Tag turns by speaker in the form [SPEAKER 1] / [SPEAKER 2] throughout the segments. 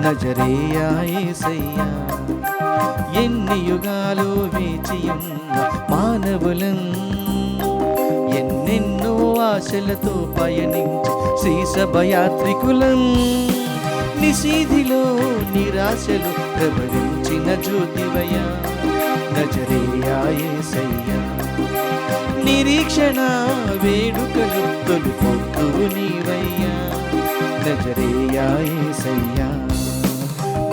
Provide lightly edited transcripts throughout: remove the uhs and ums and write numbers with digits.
[SPEAKER 1] నజరేయా యేసయ్యా. ఎన్ని యుగాలు వేచియున్న మానవులం, ఎన్నెన్నో ఆశలతో పయనించి శ్రీసభయాత్రికులం, నిశీధిలో నిరాశలు ప్రబలించిన జ్యోతివయ్యా. నజరేయా యేసయ్యా. నిరీక్షణ వేడుకలు తొలిపొద్దువు నీవయ్యా. నజరేయా యేసయ్యా.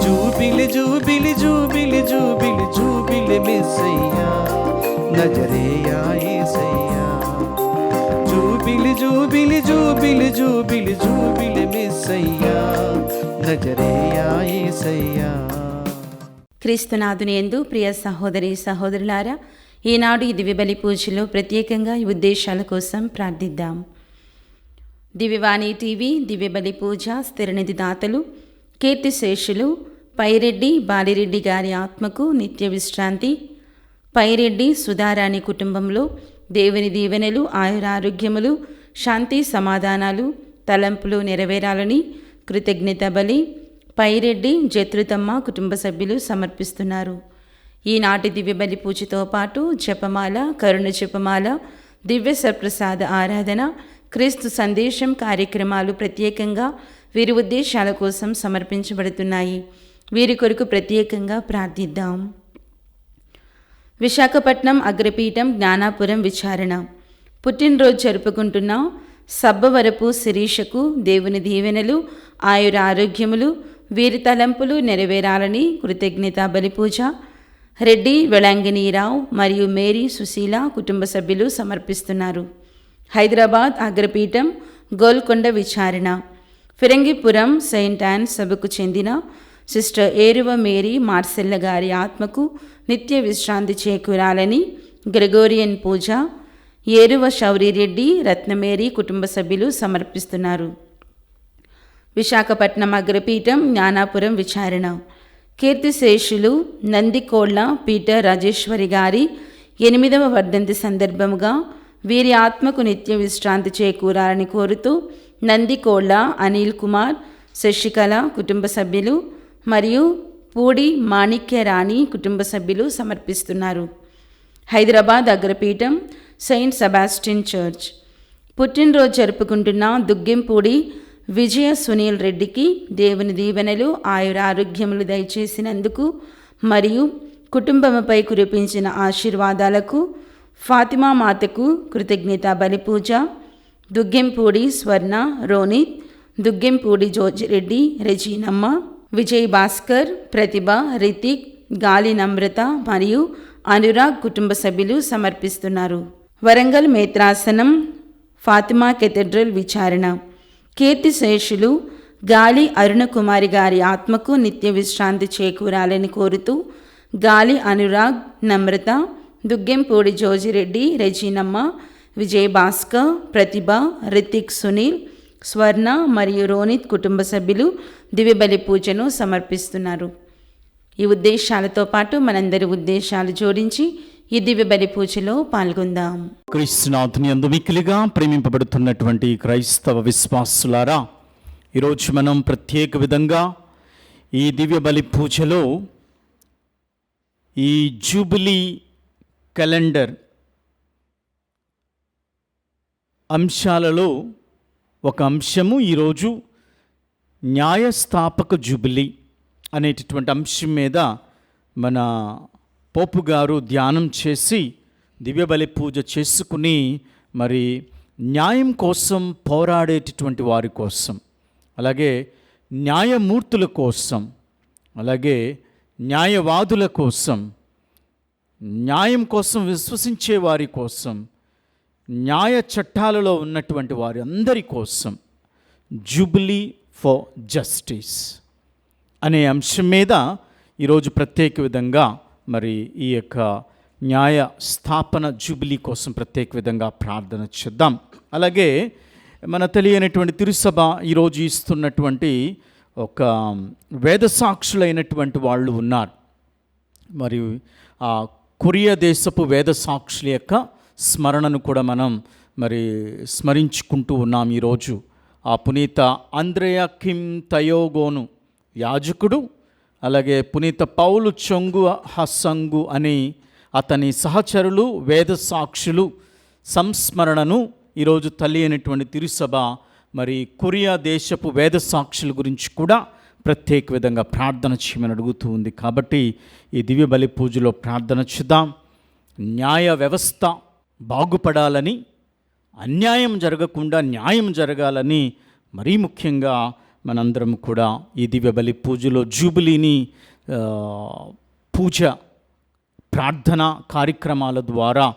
[SPEAKER 1] జూబిలి జూబిలి జూబిలి జూబిలి జూబిలి మెస్సయ్యా. నజరేయా యేసయ్యా. జూబిలి జూబిలి జూబిలి జూబిలి జూబిలి మెస్సయ్యా. నజరేయా యేసయ్యా.
[SPEAKER 2] క్రీస్తునాథుని యందు ప్రియ సహోదరి సహోదరులారా, ఈనాడు ఈ దివ్యబలి పూజలో ప్రత్యేకంగా ఈ ఉద్దేశాల కోసం ప్రార్థిద్దాం. దివ్యవాణి టీవీ దివ్యబలి పూజ స్థిరనిధి దాతలు కీర్తిశేషులు పైరెడ్డి బాలిరెడ్డి గారి ఆత్మకు నిత్య విశ్రాంతి, పైరెడ్డి సుధారాణి కుటుంబంలో దేవుని దీవెనలు, ఆయురారోగ్యములు, శాంతి సమాధానాలు, తలంపులు నెరవేరాలని కృతజ్ఞత బలి పైరెడ్డి జత్రుతమ్మ కుటుంబ సభ్యులు సమర్పిస్తున్నారు. ఈనాటి దివ్యబలి పూజతో పాటు జపమాల, కరుణ జపమాల, దివ్య సప్రసాద ఆరాధన, క్రీస్తు సందేశం కార్యక్రమాలు ప్రత్యేకంగా వీరి ఉద్దేశాల కోసం సమర్పించబడుతున్నాయి. వీరి కొరకు ప్రత్యేకంగా ప్రార్థిద్దాం. విశాఖపట్నం అగ్రపీఠం జ్ఞానాపురం విచారణ పుట్టినరోజు జరుపుకుంటున్న సబ్బవరపు శిరీషకు దేవుని దీవెనలు, ఆయుర ఆరోగ్యములు, వీరి తలంపులు నెరవేరాలని కృతజ్ఞత బలిపూజ రెడ్డి వెళంగినీరావు మరియు మేరీ సుశీల కుటుంబ సభ్యులు సమర్పిస్తున్నారు. హైదరాబాద్ అగ్రపీఠం గోల్కొండ విచారణ ఫిరంగిపురం సెయింట్ యాన్ సభకు చెందిన సిస్టర్ ఏరువ మేరీ మార్సెల్ల గారి ఆత్మకు నిత్య విశ్రాంతి చేకూరాలని గ్రెగోరియన్ పూజ ఏరువ శౌరిరెడ్డి రత్నమేరీ కుటుంబ సభ్యులు సమర్పిస్తున్నారు. విశాఖపట్నం అగ్రపీఠం జ్ఞానాపురం విచారణ కీర్తిశేషులు నందికోళ్ల పీటర్ రాజేశ్వరి గారి 8వ వర్ధంతి సందర్భముగా వీరి ఆత్మకు నిత్య విశ్రాంతి చేకూరాలని కోరుతూ నందికోళ్ల అనిల్ కుమార్, శశికళ కుటుంబ సభ్యులు మరియు పూడి మాణిక్యరాణి కుటుంబ సభ్యులు సమర్పిస్తున్నారు. హైదరాబాద్ అగ్రపీఠం సెయింట్ సెబాస్టిన్ చర్చ్ పుట్టినరోజు జరుపుకుంటున్న దుగ్గెంపూడి విజయ సునీల్ రెడ్డికి దేవుని దీవెనలు, ఆయుర ఆరోగ్యములు దయచేసినందుకు మరియు కుటుంబముపై కురిపించిన ఆశీర్వాదాలకు ఫాతిమా మాతకు కృతజ్ఞత బలిపూజ దుగ్గెంపూడి స్వర్ణ, రోనిత్, దుగ్గెంపూడి జోజిరెడ్డి, రెజీనమ్మ, విజయ్ భాస్కర్, ప్రతిభ, రితిక్, గాలి నమ్రత మరియు అనురాగ్ కుటుంబ సభ్యులు సమర్పిస్తున్నారు. వరంగల్ మేత్రాసనం ఫాతిమా కెథెడ్రల్ విచారణ కీర్తిశేషులు గాలి అరుణకుమారి గారి ఆత్మకు నిత్య విశ్రాంతి చేకూరాలని కోరుతూ గాలి అనురాగ్, నమ్రత, దుగ్గెంపూడి జోజిరెడ్డి, రెజీనమ్మ, విజయ్ భాస్కర్, ప్రతిభ, రితిక్, సునీల్, స్వర్ణ మరియు రోనిత్ కుటుంబ సభ్యులు దివ్యబలి పూజను సమర్పిస్తున్నారు. ఈ ఉద్దేశాలతో పాటు మనందరి ఉద్దేశాలు జోడించి ఈ దివ్యబలి పూజలో పాల్గొందాం.
[SPEAKER 3] క్రీస్తునాథుని యందు మిక్కిలిగా ప్రేమింపబడుతున్నటువంటి క్రైస్తవ విశ్వాసులారా, ఈరోజు మనం ప్రత్యేక విధంగా ఈ దివ్యబలి పూజలో ఈ జూబిలీ క్యాలెండర్ అంశాలలో ఒక అంశము ఈరోజు న్యాయస్థాపక జూబిలీ అనేటటువంటి అంశం మీద మన పోపు గారు ధ్యానం చేసి దివ్యబలి పూజ చేసుకుని మరి న్యాయం కోసం పోరాడేటటువంటి వారి కోసం, అలాగే న్యాయమూర్తుల కోసం, అలాగే న్యాయవాదుల కోసం, న్యాయం కోసం విశ్వసించే వారి కోసం, న్యాయ చట్టాలలో ఉన్నటువంటి వారి అందరి కోసం జూబిలీ ఫర్ జస్టిస్ అనే అంశం మీద ఈరోజు ప్రత్యేక విధంగా మరి ఈ యొక్క న్యాయ స్థాపన జూబిలీ కోసం ప్రత్యేక విధంగా ప్రార్థన చేద్దాం. అలాగే మన తెలియనటువంటి తిరుసభ ఈరోజు ఇస్తున్నటువంటి ఒక వేద సాక్షులైనటువంటి వాళ్ళు ఉన్నారు. మరియు ఆ కొరియా దేశపు వేద సాక్షుల యొక్క స్మరణను కూడా మనం మరి స్మరించుకుంటూ ఉన్నాం. ఈరోజు ఆ పునీత ఆంద్రేయా కిమ్ తయోగోను యాజకుడు, అలాగే పునీత పౌలు చొంగు హసంగు అని అతని సహచరులు, వేద సాక్షులు సంస్మరణను ఈరోజు తల్లి అయినటువంటి తిరుసభ మరి కొరియా దేశపు వేద సాక్షుల గురించి కూడా ప్రత్యేక విధంగా ప్రార్థన చేయమని అడుగుతూ ఉంది. కాబట్టి ఈ దివ్య బలి పూజలో ప్రార్థన చేద్దాం. న్యాయ వ్యవస్థ బాగుపడాలని, అన్యాయం జరగకుండా న్యాయం జరగాలని, మరీ ముఖ్యంగా మనందరం కూడా ఈ దివ్య బలి పూజలో జూబిలీని పూజ ప్రార్థన కార్యక్రమాల ద్వారా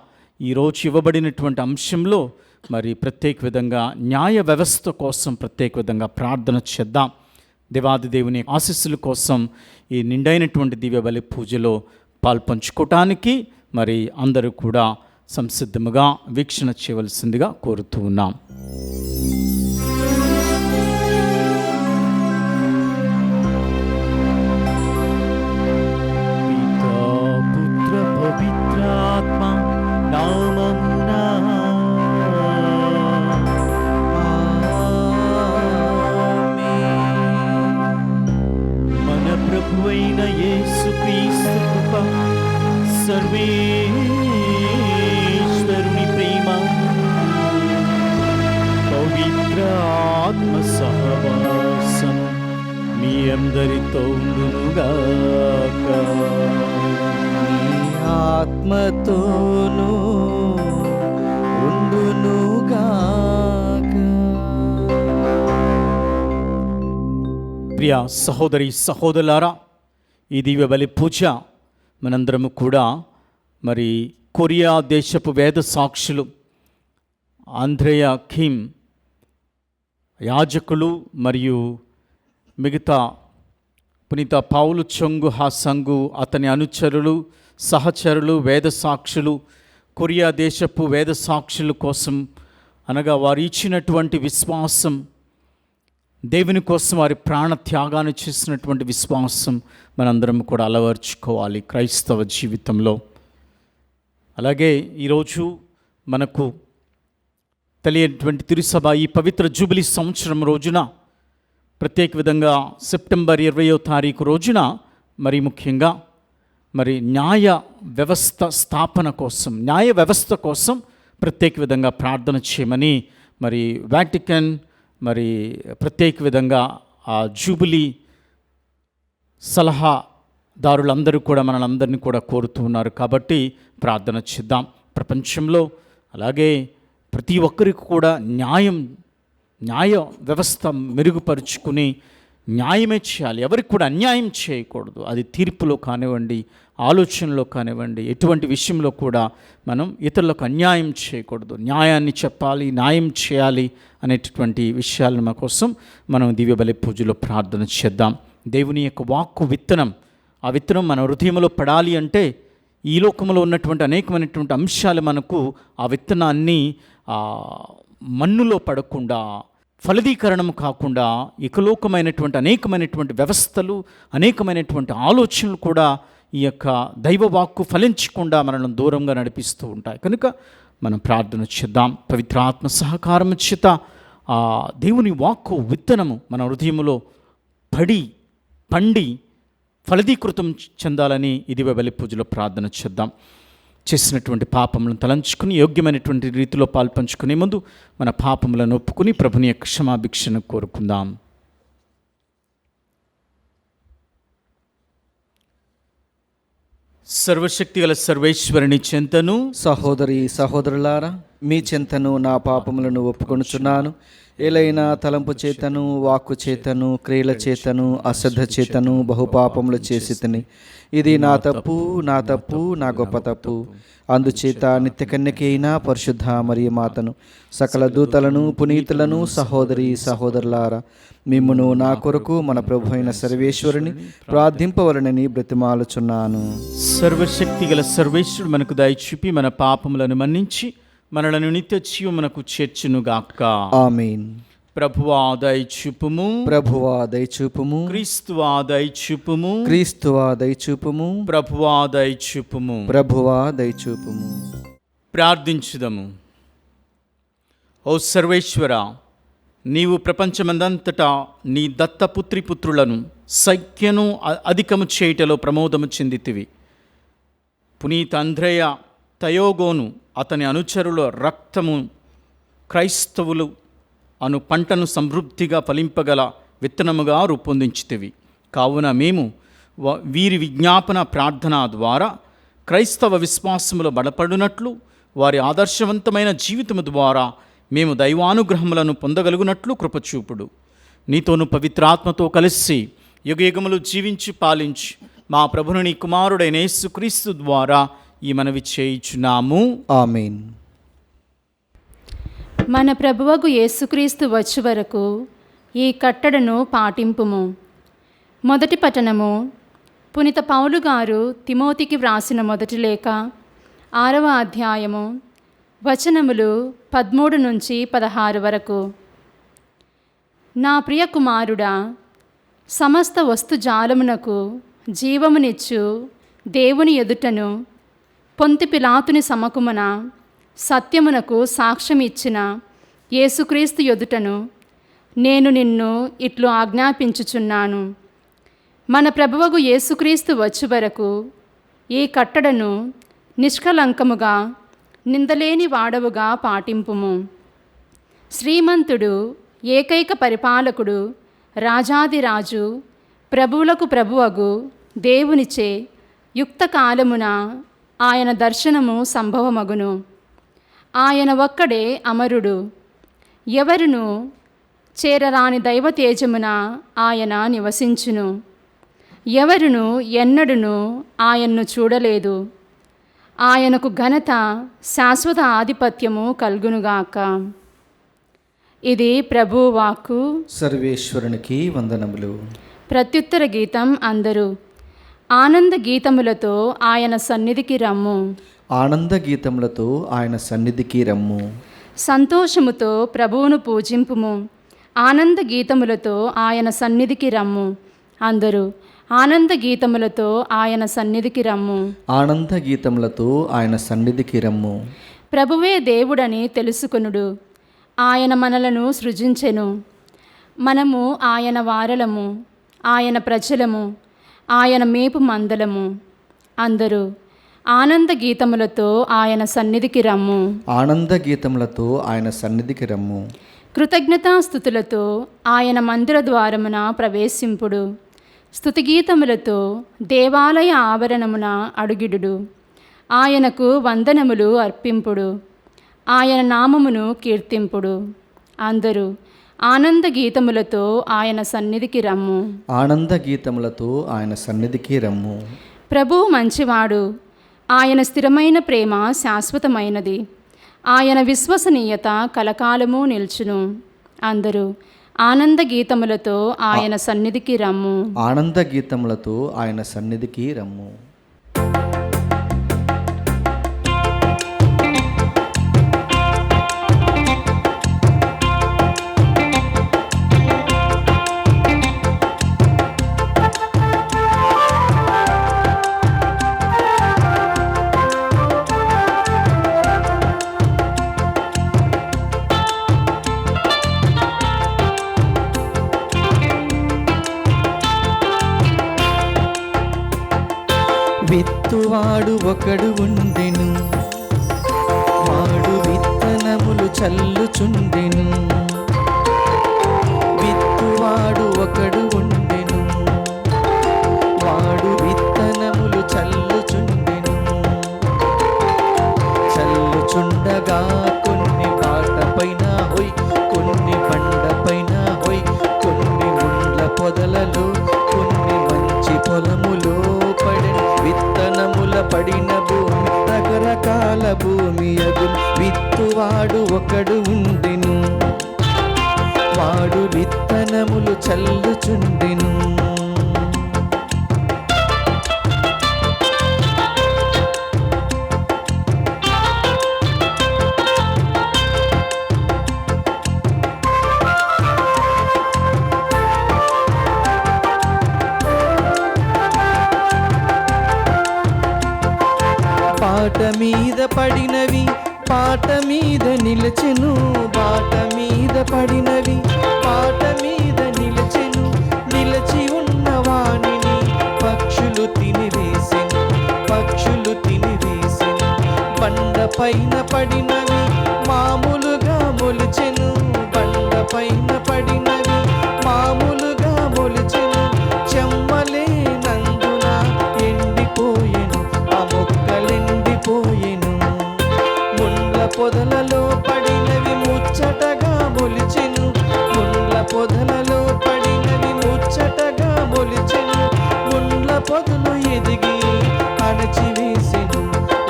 [SPEAKER 3] ఈరోజు ఇవ్వబడినటువంటి అంశంలో మరి ప్రత్యేక విధంగా న్యాయ వ్యవస్థ కోసం ప్రత్యేక విధంగా ప్రార్థన చేద్దాం. దేవాది దేవుని ఆశీస్సుల కోసం ఈ నిండైనటువంటి దివ్య బలి పూజలో పాల్పంచుకోవటానికి మరి అందరూ కూడా సంసిద్ధముగా వీక్షణ చేయవలసిందిగా కోరుతూ ఉన్నాం.
[SPEAKER 1] ప్రభువైన యేసుక్రీస్తు కృప, సర్వేశ్వరుని ప్రేమ, పవిత్ర ఆత్మ సహవాసం మీ అందరితో ఉండునుగాక. మీ ఆత్మతోనూ ఉండునుగాక.
[SPEAKER 3] ప్రియ సహోదరి సహోదరులారా, ఈ దివ్య బలి పూజ మనందరము కూడా మరి కొరియా దేశపు వేద సాక్షులు ఆంద్రేయా కిమ్ యాజకులు మరియు మిగతా పునీత పౌలు చొంగు హసంగు అతని అనుచరులు, సహచరులు, వేద సాక్షులు, కొరియా దేశపు వేద సాక్షుల కోసం, అనగా వారు ఇచ్చినటువంటి విశ్వాసం, దేవుని కోసం వారి ప్రాణ త్యాగాన్ని చేసినటువంటి విశ్వాసం మనందరం కూడా అలవర్చుకోవాలి క్రైస్తవ జీవితంలో. అలాగే ఈరోజు మనకు తెలియనటువంటి తిరుసభ ఈ పవిత్ర జూబిలీ సంవత్సరం రోజున ప్రత్యేక విధంగా సెప్టెంబర్ 20వ తారీఖు రోజున మరి ముఖ్యంగా మరి న్యాయ వ్యవస్థ స్థాపన కోసం, న్యాయ వ్యవస్థ కోసం ప్రత్యేక విధంగా ప్రార్థన చేయమని మరి వాటికన్ మరి ప్రత్యేక విధంగా ఆ జూబిలీ సలహాదారులందరూ కూడా మనలందరినీ కూడా కోరుతూ ఉన్నారు. కాబట్టి ప్రార్థన చేద్దాం. ప్రపంచంలో అలాగే ప్రతి ఒక్కరికి కూడా న్యాయ వ్యవస్థ మెరుగుపరుచుకుని న్యాయమే చేయాలి. ఎవరికి కూడా అన్యాయం చేయకూడదు. అది తీర్పులో కానివ్వండి, ఆలోచనలో కానివ్వండి, ఎటువంటి విషయంలో కూడా మనం ఇతరులకు అన్యాయం చేయకూడదు. న్యాయాన్ని చెప్పాలి, న్యాయం చేయాలి అనేటటువంటి విషయాలను మా కోసం మనం దివ్య బలి పూజలో ప్రార్థన చేద్దాం. దేవుని యొక్క వాక్కు విత్తనం, ఆ విత్తనం మన హృదయంలో పడాలి అంటే ఈ లోకంలో ఉన్నటువంటి అనేకమైనటువంటి అంశాలు మనకు ఆ విత్తనాన్ని మన్నులో పడకుండా, ఫలదీకరణం కాకుండా, ఇకలోకమైనటువంటి అనేకమైనటువంటి వ్యవస్థలు, అనేకమైనటువంటి ఆలోచనలు కూడా ఈ యొక్క దైవవాక్కు ఫలించకుండా మనల్ని దూరంగా నడిపిస్తూ ఉంటాయి. కనుక మనం ప్రార్థన చేద్దాం. పవిత్ర ఆత్మ సహకారం చేత ఆ దేవుని వాక్కు విత్తనము మన హృదయములో పండి ఫలదీకృతం చెందాలని ఇది బలి పూజలో ప్రార్థన చేద్దాం. చేసినటువంటి పాపములను తలంచుకుని యోగ్యమైనటువంటి రీతిలో పాల్పంచుకునే ముందు మన పాపములను ఒప్పుకుని ప్రభుని యొక్క క్షమాభిక్షను కోరుకుందాం. సర్వశక్తి గల సర్వేశ్వరుని చెంతను,
[SPEAKER 1] సహోదరి సహోదరులారా, మీ చెంతను నా పాపములను ఒప్పుకొనుచున్నాను. ఏలైనా తలంపు చేతను, వాక్కు చేతను, క్రియల చేతను, అశ్రద్ధ చేతను బహుపాపములు చేసి తిని, ఇది నా తప్పు, నా గొప్ప తప్పు. అందుచేత నిత్య కన్యకైన పరిశుద్ధ మరియ మాతను, సకల దూతలను, పునీతులను, సహోదరి సహోదరులారా, మిమ్మును నా కొరకు మన ప్రభు అయిన సర్వేశ్వరుని ప్రార్థింపవలనని బ్రతిమాలుచున్నాను.
[SPEAKER 3] సర్వశక్తి గల సర్వేశ్వరుడు మనకు దయచూపి మన పాపములను మన్నించి మనలను నిత్య జీవమునకు చేర్చునుగాక.
[SPEAKER 1] ఆమేన్.
[SPEAKER 3] ప్రభువా దయచూపుము,
[SPEAKER 1] ప్రభువా దయచూపుము.
[SPEAKER 3] క్రీస్తువా దయచూపుము,
[SPEAKER 1] క్రీస్తువా దయచూపుము.
[SPEAKER 3] ప్రభువా దయచూపుము,
[SPEAKER 1] ప్రభువా దయచూపుము.
[SPEAKER 3] ప్రార్థించుదము. ఓ సర్వేశ్వర, నీవు ప్రపంచమందంతటా నీ దత్తపుత్రి పుత్రులను సంఖ్యను అధికము చేయుటలో ప్రమోదము చెందితివి. పునీత అంద్రేయ తయోగోను అతని అనుచరుల రక్తము క్రైస్తవులు అను పంటను సమృద్ధిగా ఫలింపగల విత్తనముగా రూపొందించితివి. కావున మేము వీరి విజ్ఞాపన ప్రార్థన ద్వారా క్రైస్తవ విశ్వాసములో బలపడునట్లు, వారి ఆదర్శవంతమైన జీవితము ద్వారా మేము దైవానుగ్రహములను పొందగలుగునట్లు కృపచూపుడు. నీతోను పవిత్రాత్మతో కలిసి యుగయుగములు జీవించి పాలించి మా ప్రభుని నీ కుమారుడైన యేసుక్రీస్తు ద్వారా ఈ మనవి చేయుచున్నాము.
[SPEAKER 1] ఆమేన్.
[SPEAKER 4] మన ప్రభువగు యేసుక్రీస్తు వచ్చు వరకు ఈ కట్టడను పాటింపుము. మొదటి పఠనము పునీత పౌలు గారు తిమోతికి వ్రాసిన మొదటి లేఖ 6వ అధ్యాయము వచనములు 13 నుంచి 16 వరకు. నా ప్రియ కుమారుడా, సమస్త వస్తుజాలమునకు జీవమునిచ్చు దేవుని ఎదుటను పొంతి పిలాతుని సముఖమున సత్యమునకు సాక్ష్యమిచ్చిన యేసుక్రీస్తు ఎదుటను నేను నిన్ను ఇట్లు ఆజ్ఞాపించుచున్నాను. మన ప్రభువగు యేసుక్రీస్తు వచ్చు వరకు ఈ కట్టడను నిష్కలంకముగా నిందలేని వాడవుగా పాటింపుము. శ్రీమంతుడు, ఏకైక పరిపాలకుడు, రాజాదిరాజు, ప్రభువులకు ప్రభువగు దేవునిచే యుక్త కాలమున ఆయన దర్శనము సంభవమగును. ఆయన ఒక్కడే అమరుడు, ఎవరును చేరరాని దైవ తేజమున ఆయన నివసించును. ఎవరును ఎన్నడును ఆయన్ను చూడలేదు. ఆయనకు ఘనత, శాశ్వత ఆధిపత్యము కలుగునుగాక. ఇది ప్రభువు వాక్కు.
[SPEAKER 1] సర్వేశ్వరునికి వందనములు.
[SPEAKER 4] ప్రత్యుత్తర గీతం అందరూ ఆనంద గీతములతో ఆయన సన్నిధికి రమ్ము.
[SPEAKER 1] ఆనంద గీతములతో ఆయన సన్నిధికి రమ్ము.
[SPEAKER 4] సంతోషముతో ప్రభువును పూజింపుము. ఆనంద గీతములతో ఆయన సన్నిధికి రమ్ము. అందరూ ఆనంద గీతములతో ఆయన సన్నిధికి రమ్ము.
[SPEAKER 1] ఆనంద గీతములతో ఆయన సన్నిధికి రమ్ము.
[SPEAKER 4] ప్రభువే దేవుడని తెలుసుకొనుడు. ఆయన మనలను సృజించెను. మనము ఆయన వారలము, ఆయన ప్రజలము, ఆయన మేపు మందలము. అందరూ ఆనంద గీతములతో ఆయన సన్నిధికి రమ్ము.
[SPEAKER 1] ఆనంద గీతములతో ఆయన సన్నిధికి రమ్ము.
[SPEAKER 4] కృతజ్ఞతాస్థుతులతో ఆయన మందిర ద్వారమున ప్రవేశింపుడు. స్తుతిగీతములతో దేవాలయ ఆవరణమున అడుగిడుడు. ఆయనకు వందనములు అర్పింపుడు. ఆయన నామమును కీర్తింపుడు. అందరూ ఆనంద గీతములతో ఆయన సన్నిధికి రమ్ము.
[SPEAKER 1] ఆనంద గీతములతో ఆయన సన్నిధికి రమ్ము.
[SPEAKER 4] ప్రభువు మంచివాడు, ఆయన స్థిరమైన ప్రేమ శాశ్వతమైనది. ఆయన విశ్వసనీయత కలకాలము నిల్చును. అందరూ ఆనంద గీతములతో ఆయన సన్నిధికి రమ్ము.
[SPEAKER 1] ఆనంద గీతములతో ఆయన సన్నిధికి రమ్ము. విత్తువాడు ఒకడు ఉండెను, వాడు విత్తనములు చల్లుచుండెను. విత్తువాడు ఒకడు ఉండెను, వాడు విత్తనములు చల్లుచుండెను. చల్లుచుండగా కొన్ని బాటపైన హోయ్, కొన్ని బండపైన హోయ్, కొన్ని ముండ్ల పొదలలో, కొన్ని మంచి పొలములో పడెను. విత్తనముల పడిన భూమి రకరకాల భూమి అగును. విత్తువాడు ఒకడు ఉండెను, వాడు విత్తనములు చల్లుచుండెను. పాట మీద పడినవి పాట మీద నిలచెను. బాట మీద పడినవి పాట మీద నిలచెను. నిలచి ఉన్న పైన పడినవి మామూలుగా మొలిచెను, బండ పైన పడినవి మామూలుగా మొలిచెను. చెమ్మలేనందున ఎండిపోయెను, ఆ మొక్కలెండిపోయెను. ముండ్ల పొదలలో పడినవి ముచ్చటగా మొలిచెను, ముండ్ల పొదలలో పడినవి ముచ్చటగా మొలిచెను. ముండ్ల పొదలు ఎదిగి అణచివేసెను,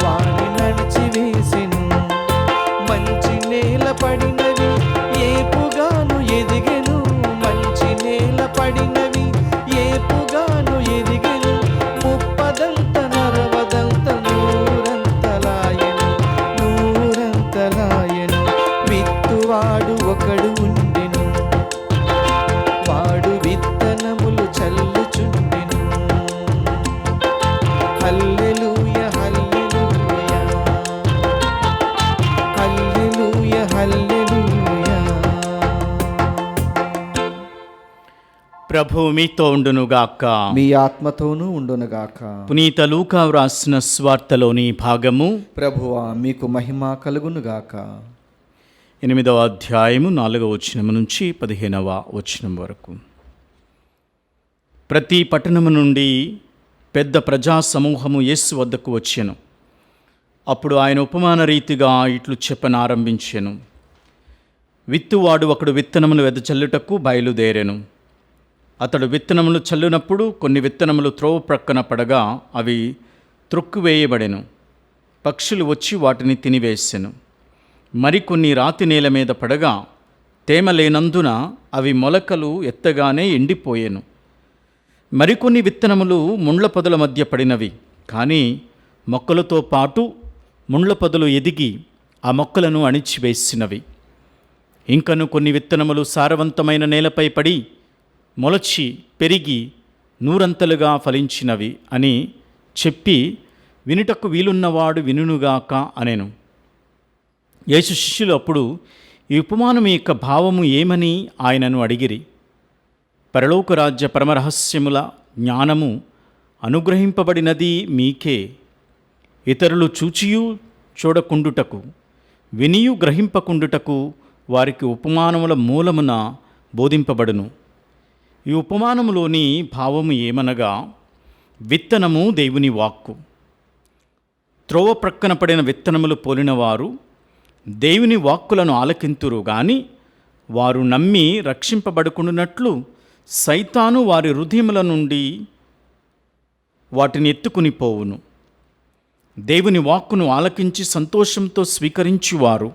[SPEAKER 1] వాని నడిచివేసెను. మంచి నేల పడినవి ఏపుగాను ఎదిగెను, మంచి నేల పడినవి ఏపుగాను ఎదిగెను. ముప్పదంత నరవదంత నూరంతలాయెను, నూరంతలాయెను. విత్తువాడు ఒకడు ఉండెను, వాడు విత్తనములు చల్లుచుండెను. హల్లెలూయా హల్లెలూయా, హల్లెలూయా హల్లెలూయా.
[SPEAKER 3] ప్రభు మీతో ఉండునుగాక.
[SPEAKER 1] మీ ఆత్మతోనూ ఉండునుగాక.
[SPEAKER 3] పునీత లూకా వ్రాసిన స్వార్తలోని భాగము
[SPEAKER 1] ప్రభువా మీకు మహిమ కలుగునుగాక.
[SPEAKER 3] 8వ అధ్యాయము 4వ వచనం నుంచి 15వ వచనం వరకు. ప్రతి పట్టణము నుండి పెద్ద ప్రజా సమూహము యేసు వద్దకు వచ్చెను. అప్పుడు ఆయన ఉపమాన రీతిగా ఇట్లు చెప్పనారంభించెను. విత్తువాడు ఒకడు విత్తనములు వెదజల్లుటకు బయలుదేరెను. అతడు విత్తనములు చల్లునప్పుడు కొన్ని విత్తనములు త్రోవ ప్రక్కన పడగా అవి త్రొక్కివేయబడెను. పక్షులు వచ్చి వాటిని తినివేసెను. మరికొన్ని రాతి నేల మీద పడగా తేమ లేనందున అవి మొలకలు ఎత్తగానే ఎండిపోయెను. మరికొన్ని విత్తనములు ముండ్ల పొదల మధ్య పడినవి, కానీ మొక్కలతో పాటు ముండ్ల పొదలు ఎదిగి ఆ మొక్కలను అణిచివేసినవి. ఇంకను కొన్ని విత్తనములు సారవంతమైన నేలపై పడి మొలచి పెరిగి నూరంతలుగా ఫలించినవి అని చెప్పి వినుటకు వీలున్నవాడు వినుగాక అనెను. యేసు శిష్యులు అప్పుడు ఈ ఉపమానం యొక్క భావము ఏమని ఆయనను అడిగిరి. పరలోక రాజ్య పరమరహస్యముల జ్ఞానము అనుగ్రహింపబడినది మీకే. ఇతరులు చూచియు చూడకుండుటకు, వినియు గ్రహింపకుండుటకు వారికి ఉపమానముల మూలమున బోధింపబడును. ఈ ఉపమానములోని భావము ఏమనగా, విత్తనము దేవుని వాక్కు. త్రోవ ప్రక్కన పడిన విత్తనములు పోలినవారు దేవుని వాక్కులను ఆలకింతురు గాని వారు నమ్మి రక్షింపబడుకున్నట్లు సైతాను వారి హృదయముల నుండి వాటిని ఎత్తుకుని పోవును. దేవుని వాక్కును ఆలకించి సంతోషంతో స్వీకరించువారు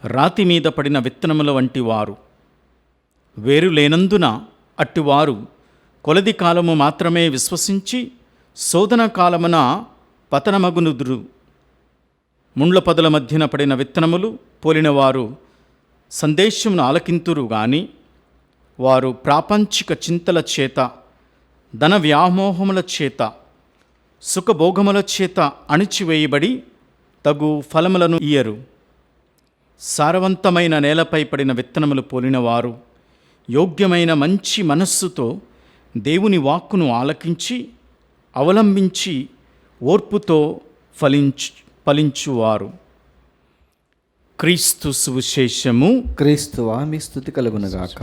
[SPEAKER 3] రాతి మీద పడిన విత్తనముల వంటి వారు. వేరు లేనందున అట్టివారు కొలది కాలము మాత్రమే విశ్వసించి శోధన కాలమున పతనమగునుదురు. ముండ్ల పొదల మధ్యన పడిన విత్తనములు పోలినవారు సందేశమును ఆలకింతురు గాని వారు ప్రాపంచిక చింతల చేత, ధన వ్యామోహముల చేత, సుఖభోగముల చేత అణిచివేయబడి తగు ఫలములను ఇయ్యరు. సారవంతమైన నేలపై పడిన విత్తనములు పోలినవారు యోగ్యమైన మంచి మనస్సుతో దేవుని వాక్కును ఆలకించి అవలంబించి ఓర్పుతో ఫలించువారు. క్రీస్తు సువిశేషము.
[SPEAKER 1] క్రీస్తువా మీ స్తుతి కలుగునుగాక.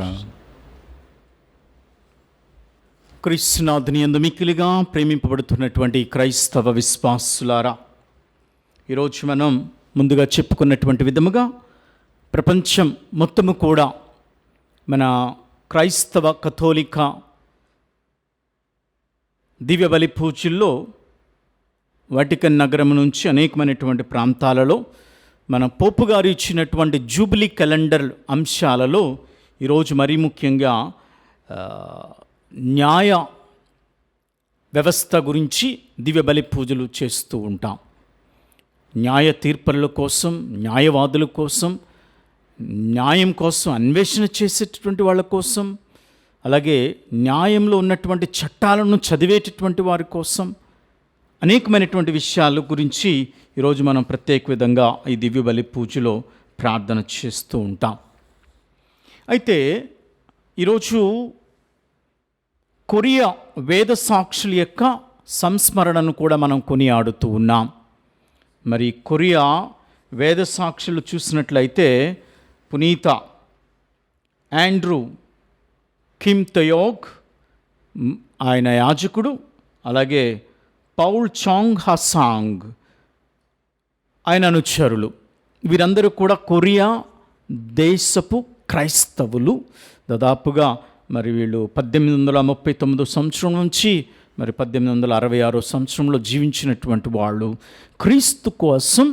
[SPEAKER 3] క్రీస్తునాథుని యందు మిక్కిలిగా ప్రేమింపబడుతున్నటువంటి క్రైస్తవ విశ్వాసులారా, ఈరోజు మనం ముందుగా చెప్పుకున్నటువంటి విధముగా ప్రపంచం మొత్తము కూడా మన క్రైస్తవ కథోలిక దివ్య బలి పూజల్లో వాటికన్ నగరం నుంచి అనేకమైనటువంటి ప్రాంతాలలో మన పోపు గారు ఇచ్చినటువంటి జూబిలీ క్యాలెండర్ అంశాలలో ఈరోజు మరీ ముఖ్యంగా న్యాయ వ్యవస్థ గురించి దివ్య బలి పూజలు చేస్తూ ఉంటాం. న్యాయ తీర్పుల కోసం, న్యాయవాదుల కోసం, న్యాయం కోసం అన్వేషణ చేసేటటువంటి వాళ్ళ కోసం, అలాగే న్యాయంలో ఉన్నటువంటి చట్టాలను చదివేటటువంటి వారి కోసం అనేకమైనటువంటి విషయాల గురించి ఈరోజు మనం ప్రత్యేక విధంగా ఈ దివ్య బలి పూజలో ప్రార్థన చేస్తూ ఉంటాం. అయితే ఈరోజు కొరియా వేద సాక్షుల యొక్క సంస్మరణను కూడా మనం కొనియాడుతూ ఉన్నాం. మరి కొరియా వేద సాక్షులు చూసినట్లయితే పునీత ఆండ్రూ కిమ్ తెయోగ్, ఆయన యాజకుడు, అలాగే పౌల్ చాంగ్ హసాంగ్ ఆయన అనుచరులు, వీరందరూ కూడా కొరియా దేశపు క్రైస్తవులు. దాదాపుగా మరి వీళ్ళు 1839 సంవత్సరం నుంచి మరి 1866 సంవత్సరంలో జీవించినటువంటి వాళ్ళు, క్రీస్తు కోసం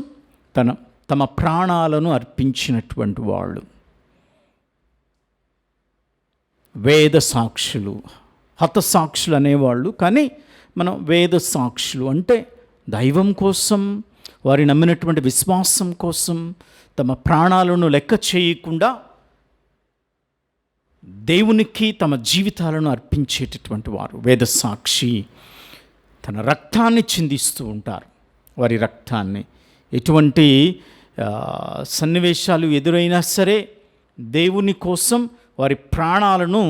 [SPEAKER 3] తమ ప్రాణాలను అర్పించినటువంటి వాళ్ళు. వేద సాక్షులు, హతసాక్షులు అనేవాళ్ళు, కానీ మనం వేద సాక్షులు అంటే దైవం కోసం, వారి నమ్మినటువంటి విశ్వాసం కోసం తమ ప్రాణాలను లెక్క చేయకుండా దేవునికి తమ జీవితాలను అర్పించేటటువంటి వారు వేద సాక్షి. తన రక్తాన్ని చిందిస్తూ ఉంటారు, వారి రక్తాన్ని. ఎటువంటి సన్నివేశాలు ఎదురైనా సరే దేవుని కోసం వారి ప్రాణాలను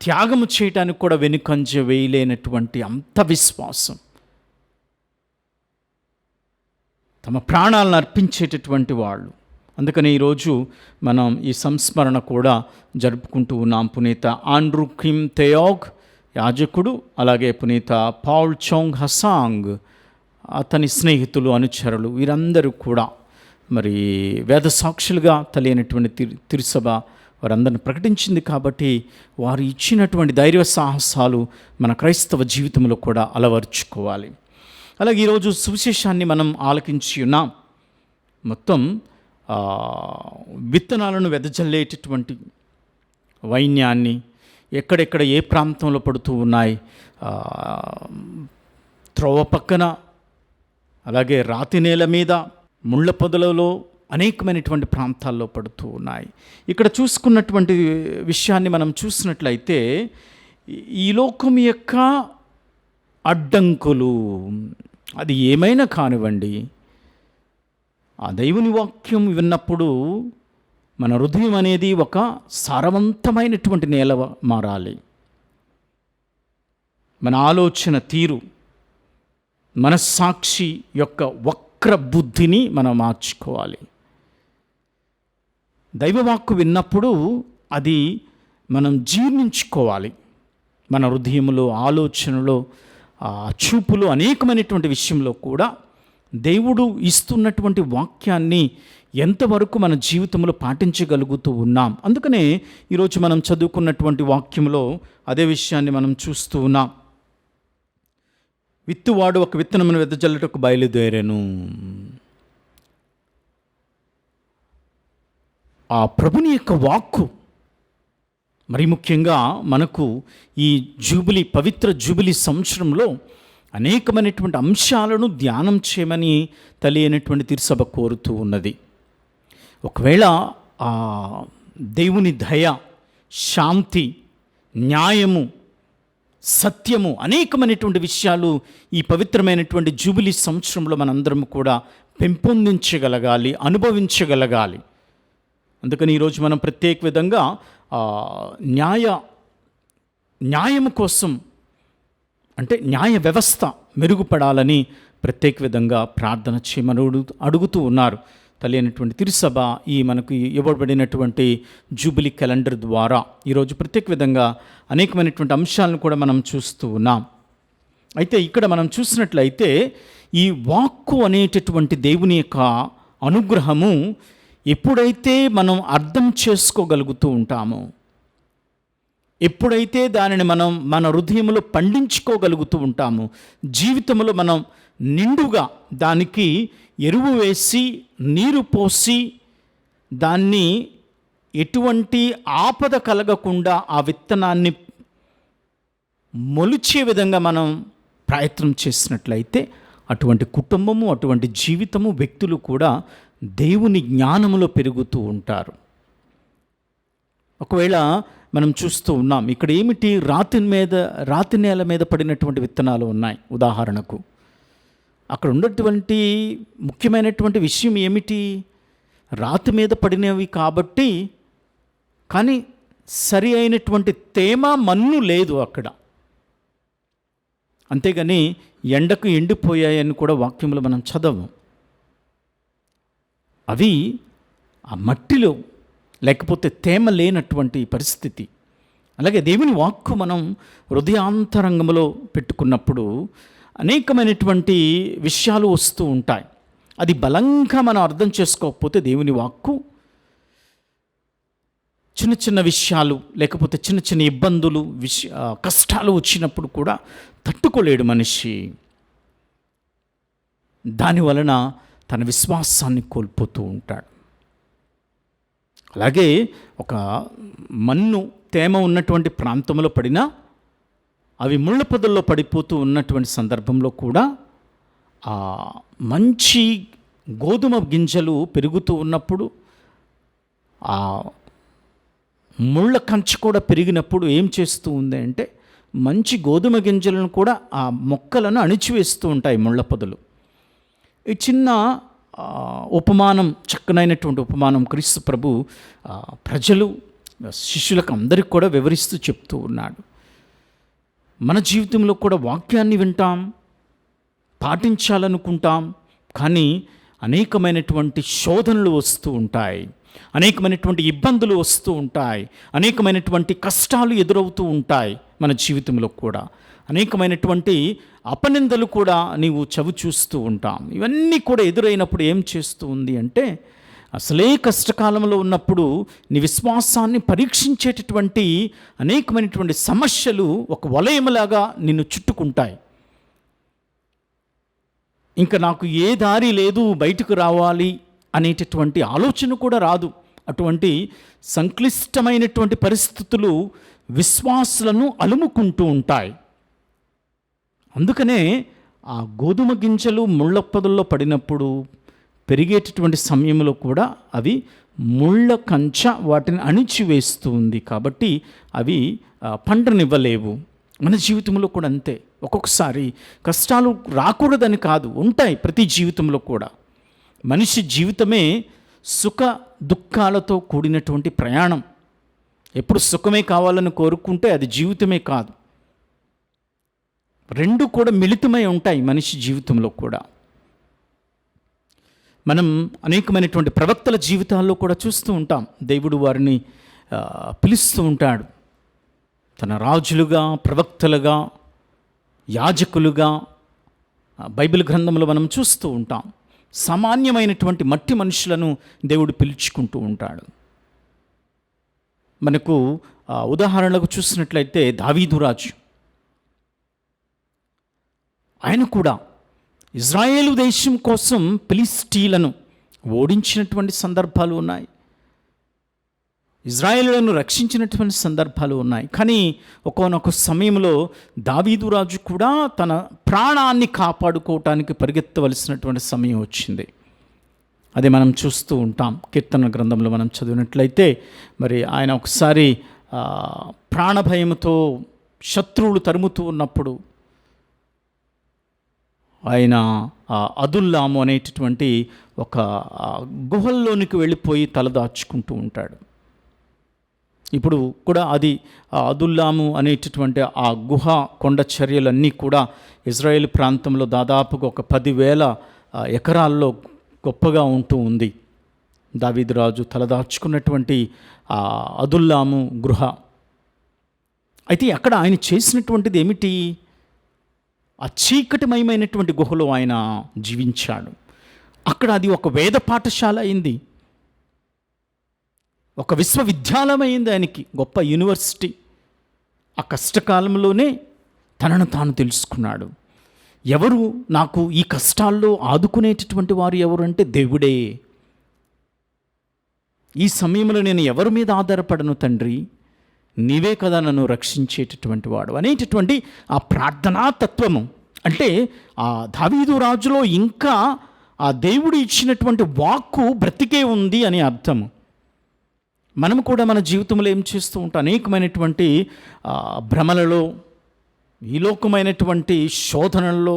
[SPEAKER 3] త్యాగము చేయడానికి కూడా వెనుకంజ వేయలేనటువంటి అంత విశ్వాసం, తమ ప్రాణాలను అర్పించేటటువంటి వాళ్ళు. అందుకని ఈరోజు మనం ఈ సంస్మరణ కూడా జరుపుకుంటూ ఉన్నాం. పునీత ఆండ్రూ కిమ్ తెయోగ్ యాజకుడు, అలాగే పునీత పౌల్ చాంగ్ హసాంగ్ అతని స్నేహితులు, అనుచరులు, వీరందరూ కూడా మరి వేద సాక్షులుగా తెలియనటువంటి తిరుసభ వారందరిని ప్రకటించింది. కాబట్టి వారు ఇచ్చినటువంటి ధైర్య సాహసాలు మన క్రైస్తవ జీవితంలో కూడా అలవర్చుకోవాలి. అలాగే ఈరోజు సువిశేషాన్ని మనం ఆలకించి ఉన్నాం. మొత్తం విత్తనాలను వెదజల్లేటటువంటి వైన్యాన్ని, ఎక్కడెక్కడ ఏ ప్రాంతంలో పడుతూ ఉన్నాయి, త్రోవ పక్కన, అలాగే రాతి నేల మీద, ముళ్ళ పొదలలో అనేకమైనటువంటి ప్రాంతాల్లో పడుతూ ఉన్నాయి. ఇక్కడ చూసుకున్నటువంటి విషయాన్ని మనం చూసినట్లయితే ఈ లోకం యొక్క అడ్డంకులు అది ఏమైనా కానివ్వండి, ఆ దేవుని వాక్యం విన్నప్పుడు మన హృదయం అనేది ఒక సారవంతమైనటువంటి నేల మారాలి. మన ఆలోచన తీరు, మనస్సాక్షి యొక్క వక్ర బుద్ధిని మనం మార్చుకోవాలి. దైవవాక్కు విన్నప్పుడు అది మనం జీర్ణించుకోవాలి. మన హృదయంలో, ఆలోచనలో, చూపులో, అనేకమైనటువంటి విషయంలో కూడా దేవుడు ఇస్తున్నటువంటి వాక్యాన్ని ఎంతవరకు మన జీవితంలో పాటించగలుగుతూ ఉన్నాం. అందుకనే ఈరోజు మనం చదువుకున్నటువంటి వాక్యంలో అదే విషయాన్ని మనం చూస్తూ ఉన్నాం. విత్తువాడు ఒక విత్తనమును వెదజల్లుటకు బయలుదేరాను. ఆ ప్రభుని యొక్క వాక్కు మరి ముఖ్యంగా మనకు ఈ జూబిలీ, పవిత్ర జూబిలీ సంవత్సరంలో అనేకమైనటువంటి అంశాలను ధ్యానం చేయమని తెలియనటువంటి తిరుసభ కోరుతూ ఉన్నది. ఒకవేళ ఆ దేవుని దయ, శాంతి, న్యాయము, సత్యము, అనేకమైనటువంటి విషయాలు ఈ పవిత్రమైనటువంటి జూబిలీ సంవత్సరంలో మనందరం కూడా పెంపొందించగలగాలి, అనుభవించగలగాలి. అందుకని ఈరోజు మనం ప్రత్యేక విధంగా న్యాయము కోసం, అంటే న్యాయ వ్యవస్థ మెరుగుపడాలని ప్రత్యేక విధంగా ప్రార్థన చేయమని అడుగుతూ ఉన్నారు. తెలియనటువంటి తిరుసభ ఈ మనకు ఇవ్వబడినటువంటి జూబిలీ క్యాలెండర్ ద్వారా ఈరోజు ప్రత్యేక విధంగా అనేకమైనటువంటి అంశాలను కూడా మనం చూస్తూ ఉన్నాం. అయితే ఇక్కడ మనం చూసినట్లయితే ఈ వాక్కు అనేటటువంటి దేవుని యొక్క అనుగ్రహము ఎప్పుడైతే మనం అర్థం చేసుకోగలుగుతూ ఉంటామో, ఎప్పుడైతే దానిని మనం మన హృదయంలో పండించుకోగలుగుతూ ఉంటామో, జీవితంలో మనం నిండుగా దానికి ఎరువు వేసి నీరు పోసి దాన్ని ఎటువంటి ఆపద కలగకుండా ఆ విత్తనాన్ని మొలిచే విధంగా మనం ప్రయత్నం చేసినట్లయితే అటువంటి కుటుంబము, అటువంటి జీవితము, వ్యక్తులు కూడా దేవుని జ్ఞానములో పెరుగుతూ ఉంటారు. ఒకవేళ మనం చూస్తూ ఉన్నాం, ఇక్కడ ఏమిటి, రాతి నేల మీద పడినటువంటి విత్తనాలు ఉన్నాయి. ఉదాహరణకు అక్కడ ఉన్నటువంటి ముఖ్యమైనటువంటి విషయం ఏమిటి, రాతి మీద పడినవి కాబట్టి, కానీ సరి అయినటువంటి తేమ, మన్ను లేదు అక్కడ. అంతేగాని ఎండకు ఎండిపోయాయని కూడా వాక్యంలో మనం చదవం. అవి ఆ మట్టిలో లేకపోతే తేమ లేనటువంటి పరిస్థితి. అలాగే దేవుని వాక్కు మనం హృదయాంతరంగంలో పెట్టుకున్నప్పుడు అనేకమైనటువంటి విషయాలు వస్తూ ఉంటాయి. అది బలంగా మనం అర్థం చేసుకోకపోతే దేవుని వాక్కు చిన్న చిన్న విషయాలు లేకపోతే చిన్న చిన్న ఇబ్బందులు కష్టాలు వచ్చినప్పుడు కూడా తట్టుకోలేడు మనిషి. దానివలన తన విశ్వాసాన్ని కోల్పోతూ ఉంటాడు. అలాగే ఒక మన్ను తేమ ఉన్నటువంటి ప్రాంతంలో పడినా అవి ముళ్ళ పొదల్లో పడిపోతూ ఉన్నటువంటి సందర్భంలో కూడా ఆ మంచి గోధుమ గింజలు పెరుగుతూ ఉన్నప్పుడు ఆ ముళ్ళ కంచె కూడా పెరిగినప్పుడు ఏం చేస్తూ ఉంది అంటే మంచి గోధుమ గింజలను కూడా ఆ మొక్కలను అణిచివేస్తూ ఉంటాయి ముళ్ళ పొదలు. ఈ చిన్న ఉపమానం, చక్కనైనటువంటి ఉపమానం క్రీస్తు ప్రభు ప్రజలు శిష్యులకు అందరికీ కూడా వివరిస్తూ చెప్తూ ఉన్నాడు. మన జీవితంలో కూడా వాక్యాన్ని వింటాం, పాటించాలనుకుంటాం, కానీ అనేకమైనటువంటి శోధనలు వస్తూ ఉంటాయి, అనేకమైనటువంటి ఇబ్బందులు వస్తూ ఉంటాయి, అనేకమైనటువంటి కష్టాలు ఎదురవుతూ ఉంటాయి. మన జీవితంలో కూడా అనేకమైనటువంటి అపనిందలు కూడా నీవు చవి చూస్తూ ఉంటాం. ఇవన్నీ కూడా ఎదురైనప్పుడు ఏం చేస్తూ ఉంది అంటే అసలే కష్టకాలంలో ఉన్నప్పుడు నీ విశ్వాసాన్ని పరీక్షించేటటువంటి అనేకమైనటువంటి సమస్యలు ఒక వలయములాగా నిన్ను చుట్టుకుంటాయి. ఇంకా నాకు ఏ దారి లేదు, బయటకు రావాలి అనేటటువంటి ఆలోచన కూడా రాదు. అటువంటి సంక్లిష్టమైనటువంటి పరిస్థితులు విశ్వాసులను అలుముకుంటూ ఉంటాయి. అందుకనే ఆ గోధుమ గింజలు ముళ్ళ పొదల్లో పడినప్పుడు పెరిగేటటువంటి సమయంలో కూడా అవి ముళ్ళ కంచె వాటిని అణిచివేస్తూ ఉంది. కాబట్టి అవి పంటనివ్వలేవు. మన జీవితంలో కూడా అంతే. ఒక్కొక్కసారి కష్టాలు రాకూడదని కాదు, ఉంటాయి ప్రతి జీవితంలో కూడా. మనిషి జీవితమే సుఖ దుఃఖాలతో కూడినటువంటి ప్రయాణం. ఎప్పుడు సుఖమే కావాలని కోరుకుంటే అది జీవితమే కాదు. రెండు కూడా మిళితమై ఉంటాయి మనిషి జీవితంలో కూడా. మనం అనేకమైనటువంటి ప్రవక్తల జీవితాల్లో కూడా చూస్తూ ఉంటాం. దేవుడు వారిని పిలుస్తూ ఉంటాడు. తన రాజులుగా, ప్రవక్తలుగా, యాజకులుగా బైబిల్ గ్రంథంలో మనం చూస్తూ ఉంటాం. సామాన్యమైనటువంటి మట్టి మనుషులను దేవుడు పిలుచుకుంటూ ఉంటాడు. మనకు ఉదాహరణకు చూసినట్లయితే దావీదు రాజు, ఆయన కూడా ఇజ్రాయేలు దేశం కోసం ఫిలిష్తీయులను ఓడించినటువంటి సందర్భాలు ఉన్నాయి, ఇజ్రాయేలులను రక్షించినటువంటి సందర్భాలు ఉన్నాయి. కానీ ఒక్కొక్క సమయంలో దావీదు రాజు కూడా తన ప్రాణాన్ని కాపాడుకోవటానికి పరిగెత్తవలసినటువంటి సమయం వచ్చింది. అది మనం చూస్తూ ఉంటాం. కీర్తన గ్రంథంలో మనం చదివినట్లయితే మరి ఆయన ఒకసారి ప్రాణభయంతో శత్రువులు తరుముతూ ఉన్నప్పుడు ఆయన అదుల్లాము అనేటటువంటి ఒక గుహల్లోనికి వెళ్ళిపోయి తలదాచుకుంటూ ఉంటాడు. ఇప్పుడు కూడా అది అదుల్లాము అనేటటువంటి ఆ గుహ కొండ చర్యలన్నీ కూడా ఇజ్రాయేల్ ప్రాంతంలో దాదాపుగా ఒక 10,000 ఎకరాల్లో గొప్పగా ఉంటూ ఉంది. దావీదు రాజు తలదాచుకున్నటువంటి ఆ అదుల్లాము గృహ. అయితే అక్కడ ఆయన చేసినటువంటిది ఏమిటి? ఆ చీకటిమయమైనటువంటి గుహలో ఆయన జీవించాడు. అక్కడ అది ఒక వేద పాఠశాల అయింది, ఒక విశ్వవిద్యాలయం అయింది, ఆయనకి గొప్ప యూనివర్సిటీ. ఆ కష్టకాలంలోనే తనను తాను తెలుసుకున్నాడు. ఎవరు నాకు ఈ కష్టాల్లో ఆదుకునేటటువంటి వారు ఎవరు అంటే దేవుడే. ఈ సమయంలో నేను ఎవరి మీద ఆధారపడను తండ్రి, నీవే కదా నన్ను రక్షించేటటువంటి వాడు అనేటటువంటి ఆ ప్రార్థనా తత్వము. అంటే ఆ దావీదు రాజులో ఇంకా ఆ దేవుడు ఇచ్చినటువంటి వాక్కు బ్రతికే ఉంది అని అర్థము. మనము కూడా మన జీవితంలో ఏం చేస్తూ ఉంటాం? అనేకమైనటువంటి భ్రమలలో, ఈ లోకమైనటువంటి శోధనల్లో,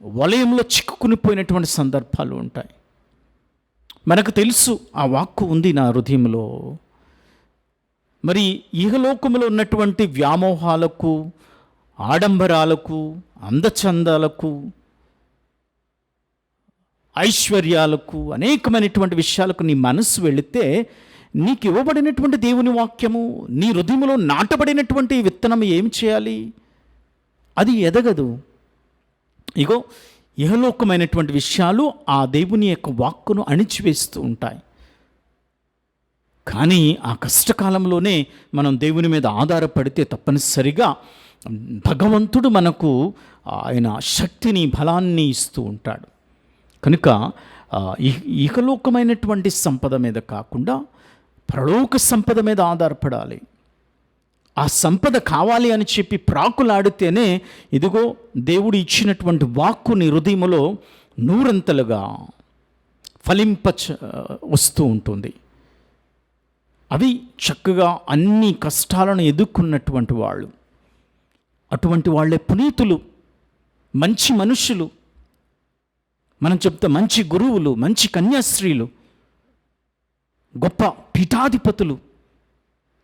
[SPEAKER 3] వలయంలో చిక్కుకునిపోయినటువంటి సందర్భాలు ఉంటాయి. మనకు తెలుసు ఆ వాక్కు ఉంది నా హృదయంలో. మరి ఇహలోకములో ఉన్నటువంటి వ్యామోహాలకు, ఆడంబరాలకు, అందచందాలకు, ఐశ్వర్యాలకు, అనేకమైనటువంటి విషయాలకు నీ మనస్సు వెళితే నీకు ఇవ్వబడినటువంటి దేవుని వాక్యము, నీ హృదయంలో నాటబడినటువంటి విత్తనం ఏం చేయాలి? అది ఎదగదు. ఇగో ఇహలోకమైనటువంటి విషయాలు ఆ దేవుని యొక్క వాక్కును అణిచివేస్తూ ఉంటాయి. కానీ ఆ కష్టకాలంలోనే మనం దేవుని మీద ఆధారపడితే తప్పనిసరిగా భగవంతుడు మనకు ఆయన శక్తిని, బలాన్ని ఇస్తూ ఉంటాడు. కనుక ఇహలోకమైనటువంటి సంపద మీద కాకుండా పరలోక సంపద మీద ఆధారపడాలి. ఆ సంపద కావాలి అని చెప్పి ప్రాకులాడితేనే ఇదిగో దేవుడు ఇచ్చినటువంటి వాక్కు నీ హృదయములో నూరంతలుగా వస్తూ ఉంటుంది. అవి చక్కగా అన్ని కష్టాలను ఎదుర్కొన్నటువంటి వాళ్ళు, అటువంటి వాళ్ళే పునీతులు, మంచి మనుషులు, మనం చెప్తే మంచి గురువులు, మంచి కన్యాస్త్రీలు, గొప్ప పీఠాధిపతులు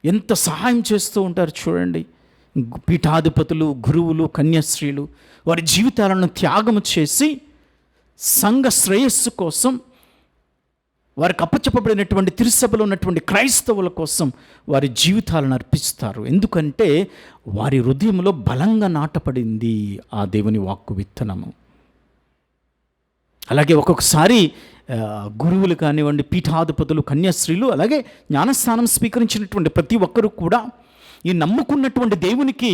[SPEAKER 3] ఎంత సహాయం చేస్తూ ఉంటారు చూడండి. పీఠాధిపతులు, గురువులు, కన్యాస్త్రీలు వారి జీవితాలను త్యాగం చేసి సంఘ శ్రేయస్సు కోసం, వారికి అప్పచెప్పబడినటువంటి తిరుసభలో ఉన్నటువంటి క్రైస్తవుల కోసం వారి జీవితాలను అర్పిస్తారు. ఎందుకంటే వారి హృదయంలో బలంగా నాటపడింది ఆ దేవుని వాక్కు విత్తనము. అలాగే ఒక్కొక్కసారి గురువులు కానివ్వండి, పీఠాధిపతులు, కన్యాస్త్రీలు, అలాగే జ్ఞానస్నానం స్వీకరించినటువంటి ప్రతి ఒక్కరూ కూడా ఈ నమ్ముకున్నటువంటి దేవునికి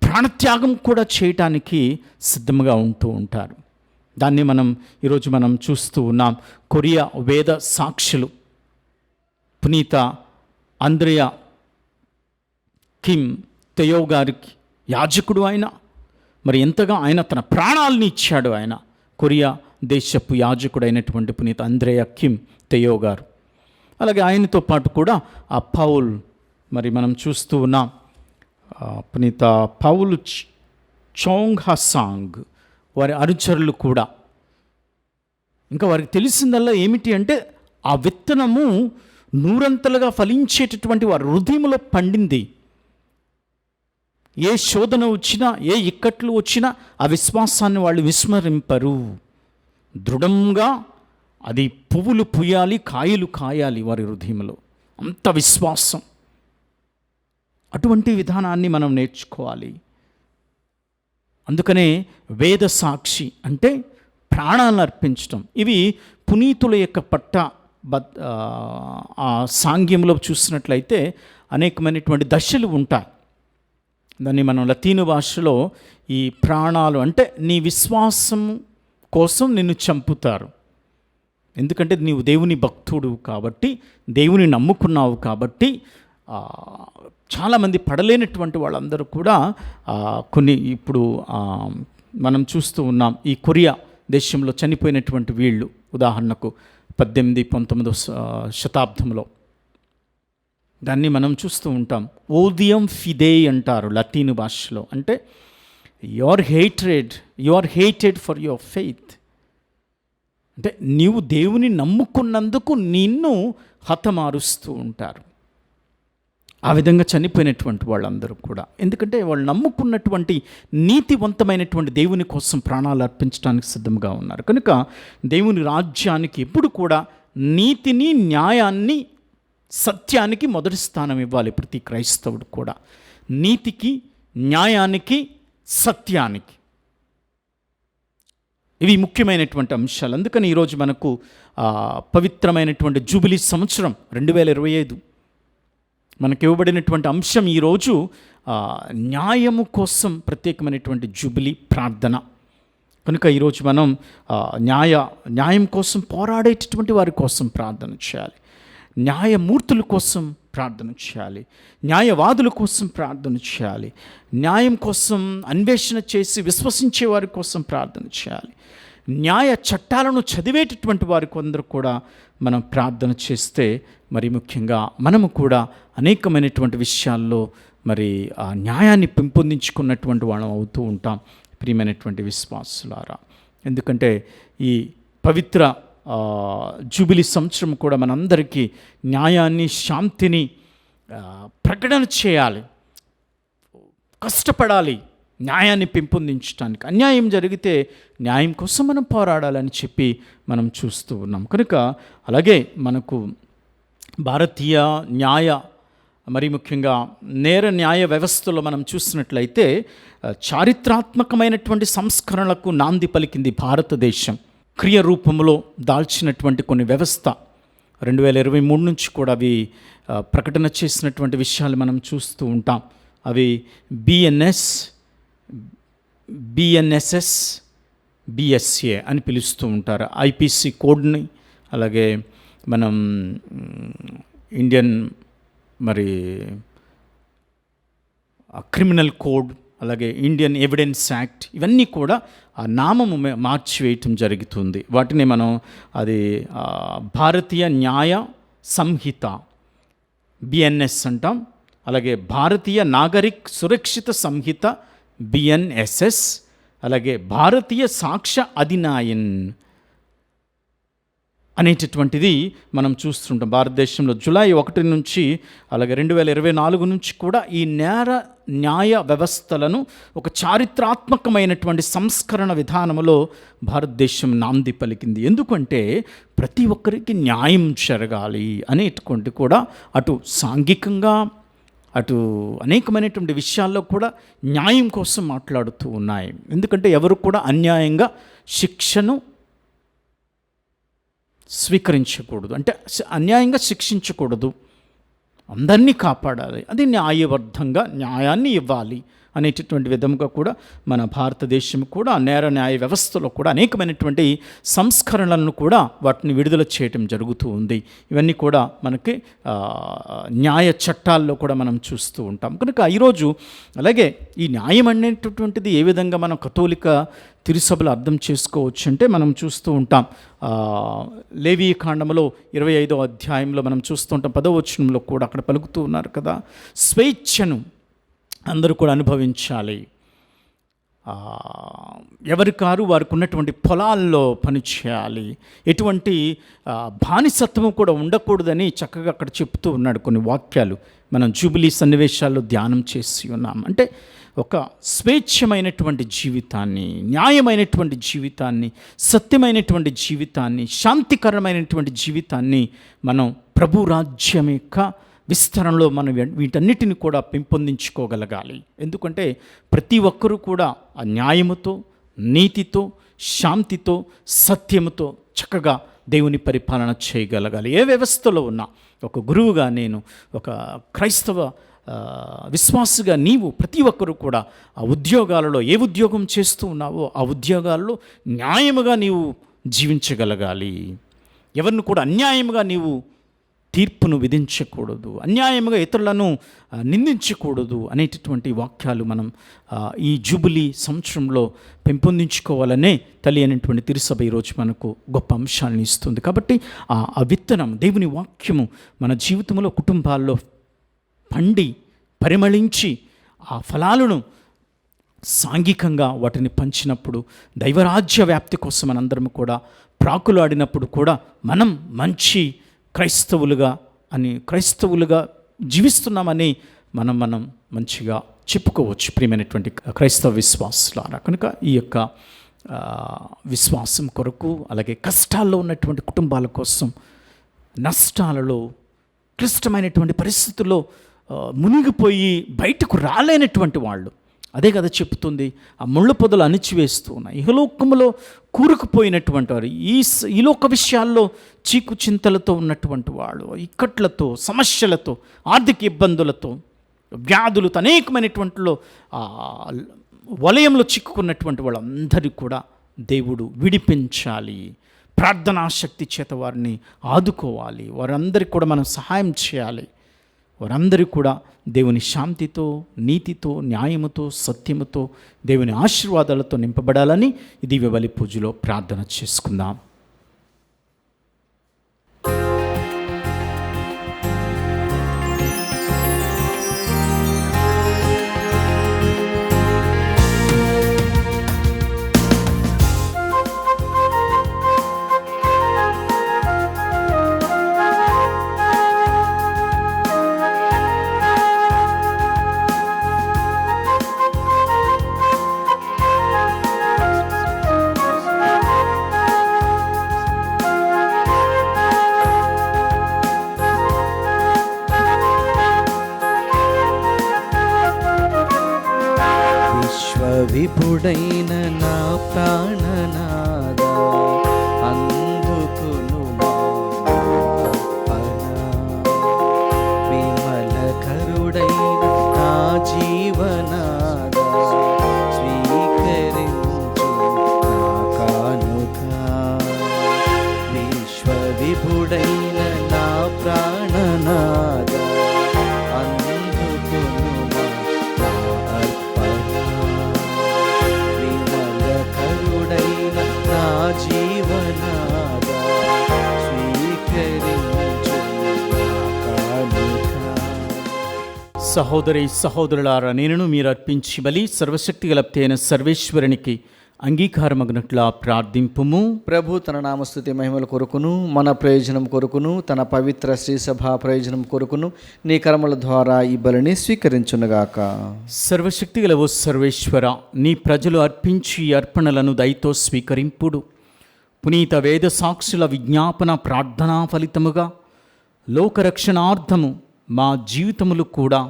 [SPEAKER 3] ప్రాణత్యాగం కూడా చేయటానికి సిద్ధంగా ఉంటూ ఉంటారు. దాన్ని ఈరోజు మనం చూస్తూ ఉన్నాం. కొరియా వేద సాక్షులు పునీత ఆంద్రియా కిమ్ తెయో గారికి యాజకుడు ఆయన. మరి ఎంతగా ఆయన తన ప్రాణాలని ఇచ్చాడు. ఆయన కొరియా దేశపు యాజకుడైనటువంటి పునీత ఆంద్రియా కిమ్ తెయో గారు. అలాగే ఆయనతో పాటు కూడా ఆ పౌల్, మరి మనం చూస్తూ ఉన్నాం పునీత పౌల్ చోంగ్హాసాంగ్ వారి అనుచరులు కూడా. ఇంకా వారికి తెలిసిందల్లా ఏమిటి అంటే ఆ విత్తనము నూరంతలుగా ఫలించేటటువంటి వారి హృదయంలో పండింది. ఏ శోధన వచ్చినా, ఏ ఇక్కట్లు వచ్చినా ఆ విశ్వాసాన్ని వాళ్ళు విస్మరింపరు. దృఢంగా అది పువ్వులు పుయ్యాలి, కాయలు కాయాలి వారి హృదయంలో. అంత విశ్వాసం. అటువంటి విధానాన్ని మనం నేర్చుకోవాలి. అందుకనే వేద సాక్షి అంటే ప్రాణాలను అర్పించటం. ఇవి పునీతుల యొక్క ఆ సాంగ్యంలో చూసినట్లయితే అనేకమైనటువంటి దశలు ఉంటాయి. దాన్ని మనం లతీను భాషలో ఈ ప్రాణాలు అంటే నీ విశ్వాసం కోసం నిన్ను చంపుతారు. ఎందుకంటే నీవు దేవుని భక్తుడు కాబట్టి, దేవుని నమ్ముకున్నావు కాబట్టి. చాలామంది పడలేనటువంటి వాళ్ళందరూ కూడా కొన్ని ఇప్పుడు మనం చూస్తూ ఉన్నాం. ఈ కొరియా దేశంలో చనిపోయినటువంటి వీళ్ళు, ఉదాహరణకు 18-19 శతాబ్దంలో దాన్ని మనం చూస్తూ ఉంటాం. ఓదియం ఫిదే అంటారు లతీను భాషలో. అంటే you are hated for your faith. అంటే నీవు దేవుని నమ్ముకున్నందుకు నిన్ను హతమారుస్తూ ఉంటారు. ఆ విధంగా చనిపోయినటువంటి వాళ్ళందరూ కూడా, ఎందుకంటే వాళ్ళు నమ్ముకున్నటువంటి నీతివంతమైనటువంటి దేవుని కోసం ప్రాణాలు అర్పించడానికి సిద్ధంగా ఉన్నారు. కనుక దేవుని రాజ్యానికి ఎప్పుడు కూడా నీతిని, న్యాయాన్ని, సత్యానికి మొదటి స్థానం ఇవ్వాలి ప్రతి క్రైస్తవుడు కూడా. నీతికి, న్యాయానికి, సత్యానికి ఇవి ముఖ్యమైనటువంటి అంశాలు. అందుకని ఈరోజు మనకు పవిత్రమైనటువంటి జూబిలీ సంవత్సరం 2025 మనకి ఇవ్వబడినటువంటి అంశం ఈరోజు న్యాయము కోసం ప్రత్యేకమైనటువంటి జూబిలీ ప్రార్థన. కనుక ఈరోజు మనం న్యాయం కోసం పోరాడేటటువంటి వారి కోసం ప్రార్థన చేయాలి. న్యాయమూర్తుల కోసం ప్రార్థన చేయాలి. న్యాయవాదుల కోసం ప్రార్థన చేయాలి. న్యాయం కోసం అన్వేషణ చేసి విశ్వసించే వారి కోసం ప్రార్థన చేయాలి. న్యాయ చట్టాలను చదివేటటువంటి వారి కొందరు కూడా మనం ప్రార్థన చేస్తే, మరి ముఖ్యంగా మనము కూడా అనేకమైనటువంటి విషయాల్లో మరి ఆ న్యాయాన్ని పెంపొందించుకున్నటువంటి వాళ్ళం అవుతూ ఉంటాం ప్రియమైనటువంటి విశ్వాసులారా. ఎందుకంటే ఈ పవిత్ర జూబిలీ సంవత్సరం కూడా మనందరికీ న్యాయాన్ని, శాంతిని ప్రకటన చేయాలి. కష్టపడాలి న్యాయాన్ని పెంపొందించడానికి. అన్యాయం జరిగితే న్యాయం కోసం మనం పోరాడాలని చెప్పి మనం చూస్తూ ఉన్నాం. కనుక అలాగే మనకు భారతీయ న్యాయ, మరి ముఖ్యంగా నేర న్యాయ వ్యవస్థలో మనం చూసినట్లయితే చారిత్రాత్మకమైనటువంటి సంస్కరణలకు నాంది పలికింది భారతదేశం. క్రియ రూపంలో దాల్చినటువంటి కొన్ని వ్యవస్థ 2023 నుంచి కూడా అవి ప్రకటన చేసినటువంటి విషయాలు మనం చూస్తూ ఉంటాం. అవి బిఎన్ఎస్ఎస్, బిఎస్ఏ అని పిలుస్తూ ఉంటారు. ఐపీసీ కోడ్ని, అలాగే మనం ఇండియన్ మరి క్రిమినల్ కోడ్, అలాగే ఇండియన్ ఎవిడెన్స్ యాక్ట్, ఇవన్నీ కూడా ఆ నామము మార్చివేయటం జరుగుతుంది. వాటిని మనం అది భారతీయ న్యాయ సంహిత బిఎన్ఎస్ అంటాం. అలాగే భారతీయ నాగరిక్ సురక్షిత సంహిత బిఎన్ఎస్ఎస్, అలాగే భారతీయ సాక్ష్య అధినాయన్ అనేటటువంటిది మనం చూస్తుంటాం. భారతదేశంలో జూలై 1 నుంచి అలాగే 2024 నుంచి కూడా ఈ నేర న్యాయ వ్యవస్థలను ఒక చారిత్రాత్మకమైనటువంటి సంస్కరణ విధానంలో భారతదేశం నాంది పలికింది. ఎందుకంటే ప్రతి ఒక్కరికి న్యాయం జరగాలి అనేటువంటి కూడా అటు సాంఘికంగా అటు అనేకమైనటువంటి విషయాల్లో కూడా న్యాయం కోసం మాట్లాడుతూ ఉన్నాయి. ఎందుకంటే ఎవరు కూడా అన్యాయంగా శిక్షను స్వీకరించకూడదు, అంటే అన్యాయంగా శిక్షించకూడదు, అందరినీ కాపాడాలి, అది న్యాయబద్ధంగా న్యాయాన్ని ఇవ్వాలి అనేటటువంటి విధంగా కూడా మన భారతదేశం కూడా నేర న్యాయ వ్యవస్థలో కూడా అనేకమైనటువంటి సంస్కరణలను కూడా వాటిని విడుదల చేయటం జరుగుతూ ఉంది. ఇవన్నీ కూడా మనకి న్యాయ చట్టాల్లో కూడా మనం చూస్తూ ఉంటాం. కనుక ఈరోజు అలాగే ఈ న్యాయం అనేటటువంటిది ఏ విధంగా మనం కథోలిక తిరుసభలు అర్థం చేసుకోవచ్చు అంటే మనం చూస్తూ ఉంటాం. లేవీ కాండములో 25వ అధ్యాయంలో మనం చూస్తూ ఉంటాం. 10వ వచనంలో కూడా అక్కడ పలుకుతూ ఉన్నారు కదా, స్వేచ్ఛను అందరూ కూడా అనుభవించాలి, ఎవరికారు వారికి ఉన్నటువంటి పొలాల్లో పనిచేయాలి, ఎటువంటి బానిసత్వం కూడా ఉండకూడదని చక్కగా అక్కడ చెప్తూ ఉన్నాడు. కొన్ని వాక్యాలు మనం జూబిలీ సన్నివేశాల్లో ధ్యానం చేసి ఉన్నాం. అంటే ఒక స్వేచ్ఛమైనటువంటి జీవితాన్ని, న్యాయమైనటువంటి జీవితాన్ని, సత్యమైనటువంటి జీవితాన్ని, శాంతికరమైనటువంటి జీవితాన్ని మనం ప్రభు రాజ్యం యొక్క విస్తరణలో మనం వీటన్నిటిని కూడా పెంపొందించుకోగలగాలి. ఎందుకంటే ప్రతి ఒక్కరూ కూడా ఆ న్యాయముతో, నీతితో, శాంతితో, సత్యముతో చక్కగా దేవుని పరిపాలన చేయగలగాలి. ఏ వ్యవస్థలో ఉన్నా ఒక గురువుగా నేను, ఒక క్రైస్తవ విశ్వాసిగా నీవు, ప్రతి ఒక్కరూ కూడా ఆ ఉద్యోగాలలో ఏ ఉద్యోగం చేస్తూ ఉన్నావో ఆ ఉద్యోగాల్లో న్యాయముగా నీవు జీవించగలగాలి. ఎవరిని కూడా అన్యాయముగా నీవు తీర్పును విధించకూడదు, అన్యాయముగా ఇతరులను నిందించకూడదు అనేటటువంటి వాక్యాలు మనం ఈ జూబిలీ సంవత్సరంలో పెంపొందించుకోవాలనే తల్లి అనేటువంటి తిరుసభ ఈరోజు మనకు గొప్ప అంశాలను ఇస్తుంది. కాబట్టి ఆ విత్తనం దేవుని వాక్యము మన జీవితంలో, కుటుంబాల్లో పండి పరిమళించి ఆ ఫలాలను సాంఘికంగా వాటిని పంచినప్పుడు, దైవరాజ్య వ్యాప్తి కోసం మనందరం కూడా ప్రాకులాడినప్పుడు కూడా మనం మంచి క్రైస్తవులుగా జీవిస్తున్నామని మనం మంచిగా చెప్పుకోవచ్చు ప్రియమైనటువంటి క్రైస్తవ విశ్వాసులారా. కనుక ఈ యొక్క విశ్వాసం కొరకు, అలాగే కష్టాల్లో ఉన్నటువంటి కుటుంబాల కోసం, నష్టాలలో క్లిష్టమైనటువంటి పరిస్థితుల్లో మునిగిపోయి బయటకు రాలేనటువంటి వాళ్ళు, అదే కదా చెప్తుంది, ఆ ముళ్ళ పొదలు అణిచివేస్తూ ఉన్నాయి. ఇహలోకములో కూరుకుపోయినటువంటి వారు, ఈ లోక విషయాల్లో చీకు చింతలతో ఉన్నటువంటి వాళ్ళు, ఇక్కట్లతో, సమస్యలతో, ఆర్థిక ఇబ్బందులతో, వ్యాధులతో, అనేకమైనటువంటిలో వలయంలో చిక్కుకున్నటువంటి వాళ్ళందరూ కూడా దేవుడు విడిపించాలి. ప్రార్థనాశక్తి చేత వారిని ఆదుకోవాలి. వారందరికీ కూడా మనం సహాయం చేయాలి. వారందరూ కూడా దేవుని శాంతితో, నీతితో, న్యాయముతో, సత్యముతో, దేవుని ఆశీర్వాదాలతో నింపబడాలని ఈ దివ్య బలి పూజలో ప్రార్థన చేసుకుందాం.
[SPEAKER 1] కరుడైన నా ప్రాణనాదా అందుకును విమల కరుడైన నా జీవనాదా స్వీకరించు నా కానుక విశ్వవిభుడైన నా ప్రాణనాదా అందుకును నా అర్పణ విమల కరుడైన నా జీవనాదా స్వీకరించు నా కానుక.
[SPEAKER 3] సహోదరి సహోదరులారా, నేనును మీరు అర్పించి బలి సర్వశక్తి గలప్తైన సర్వేశ్వరునికి అంగీకారమగినట్లా ప్రార్థింపుము.
[SPEAKER 1] ప్రభు తన నామస్తుతి మహిమల కొరకును మన ప్రయోజనం కొరకును తన పవిత్ర శ్రీ సభ ప్రయోజనం కొరకును నీ కర్మల ద్వారా ఈ బలిని స్వీకరించునుగాక.
[SPEAKER 3] సర్వశక్తి గలవో సర్వేశ్వర, నీ ప్రజలు అర్పించి ఈ అర్పణలను దయతో స్వీకరింపుడు. పునీత వేద సాక్షుల విజ్ఞాపన ప్రార్థనా ఫలితముగా లోకరక్షణార్థము మా జీవితములు కూడా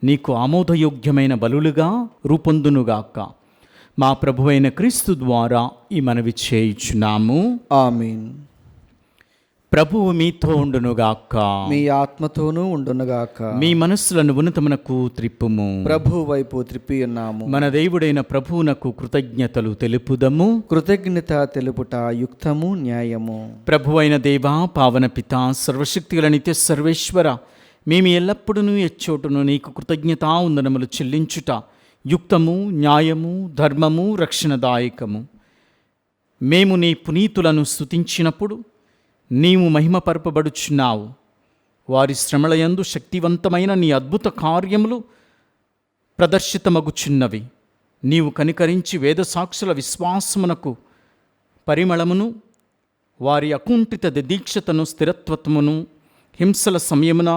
[SPEAKER 3] నీకు ఆమోదయోగ్యమైన బలులుగా రూపొందునుగాక. మా ప్రభువైన క్రీస్తు ద్వారా ఈ మనవి చేయుచున్నాము.
[SPEAKER 1] ఆమీన్.
[SPEAKER 3] ప్రభువు మీతో ఉండునుగాక.
[SPEAKER 1] మీ ఆత్మతోనూ ఉండునుగాక.
[SPEAKER 3] మీ మనస్సులను ఉన్నతమునకు త్రిప్పుము.
[SPEAKER 1] ప్రభు వైపు త్రిప్పి ఉన్నాము.
[SPEAKER 3] మన దేవుడైన ప్రభువునకు కృతజ్ఞతలు తెలుపుదము.
[SPEAKER 1] కృతజ్ఞత తెలుపుట యుక్తము న్యాయము.
[SPEAKER 3] ప్రభువైన దేవా, పావన పిత, సర్వశక్తిగల నిత్య సర్వేశ్వర, మేము ఎల్లప్పుడూ ఎచ్చోటును నీకు కృతజ్ఞతావందనములు చెల్లించుట యుక్తము, న్యాయము, ధర్మము, రక్షణదాయకము. మేము నీ పునీతులను స్తుతించినప్పుడు నీవు మహిమపరపబడుచున్నావు. వారి శ్రమలయందు శక్తివంతమైన నీ అద్భుత కార్యములు ప్రదర్శితమగుచున్నవి. నీవు కనికరించి వేదసాక్షుల విశ్వాసమునకు పరిమళమును, వారి అకుంఠిత దీక్షతను, స్థిరత్వమును, హింసల సంయమన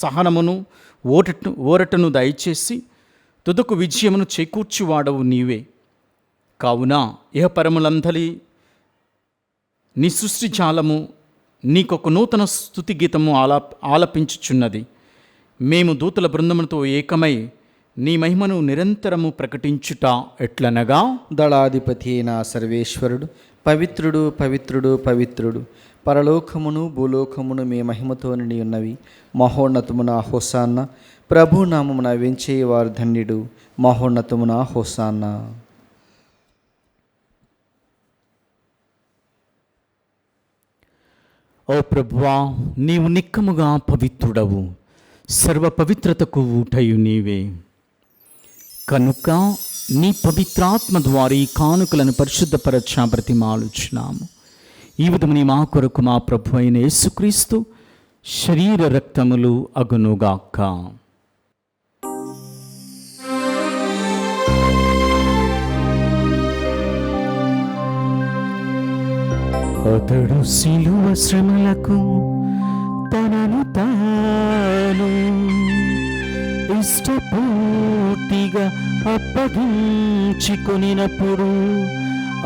[SPEAKER 3] సహనమును, ఓరటను దయచేసి తుదకు విజయమును చేకూర్చువాడవు నీవే. కావున ఇహపరములందలి నీ సృష్టి జాలము నీకొక నూతన స్తుతి గీతము ఆలపించుచున్నది. మేము దూతల బృందములతో ఏకమై నీ మహిమను నిరంతరము ప్రకటించుట ఎట్లనగా,
[SPEAKER 1] దళాధిపతి అయిన సర్వేశ్వరుడు పవిత్రుడు పవిత్రుడు పవిత్రుడు, పరలోకమును భూలోకమును మీ మహిమతో నిండి ఉన్నవి. మహోన్నతమున హోసాన్న, ప్రభు నామమున వెంచేవారు ధన్యుడు. మహోన్నతమున హోసాన్న.
[SPEAKER 3] ఓ ప్రభువా, నీవు నిక్కముగా పవిత్రుడవు, సర్వ పవిత్రతకు ఊటయు నీవే. కనుక నీ పవిత్రాత్మ ద్వారా ఈ కానుకలను పరిశుద్ధపరచ బ్రతిమాలుచున్నాము. ఈ విధముని మా కొరకు మా ప్రభు అయిన యేసుక్రీస్తు శరీర రక్తములు అగునుగాక. అతడు శిలువ శ్రమలకు తనను తాను ఇష్టపూర్తిగా అప్పగించుకొనినప్పుడు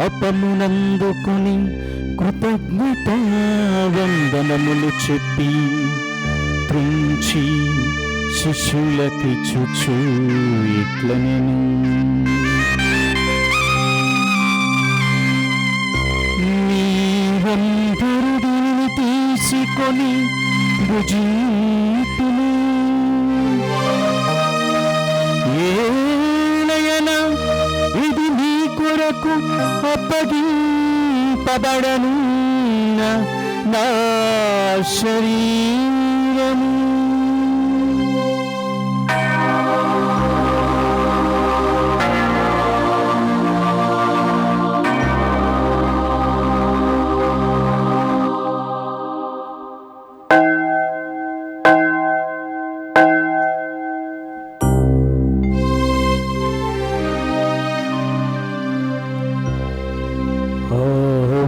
[SPEAKER 3] అపమునందుకొని కృతజ్ఞతా వందనములు చెప్పి త్రుంచి శిష్యులకిచ్చుచు ఇట్లనెను, మీరందరూ దీనిని తీసుకొని భుజింతుము. ఏలయన ఇది మీ కొరకు అప్పగింపబడను నా శరీరము.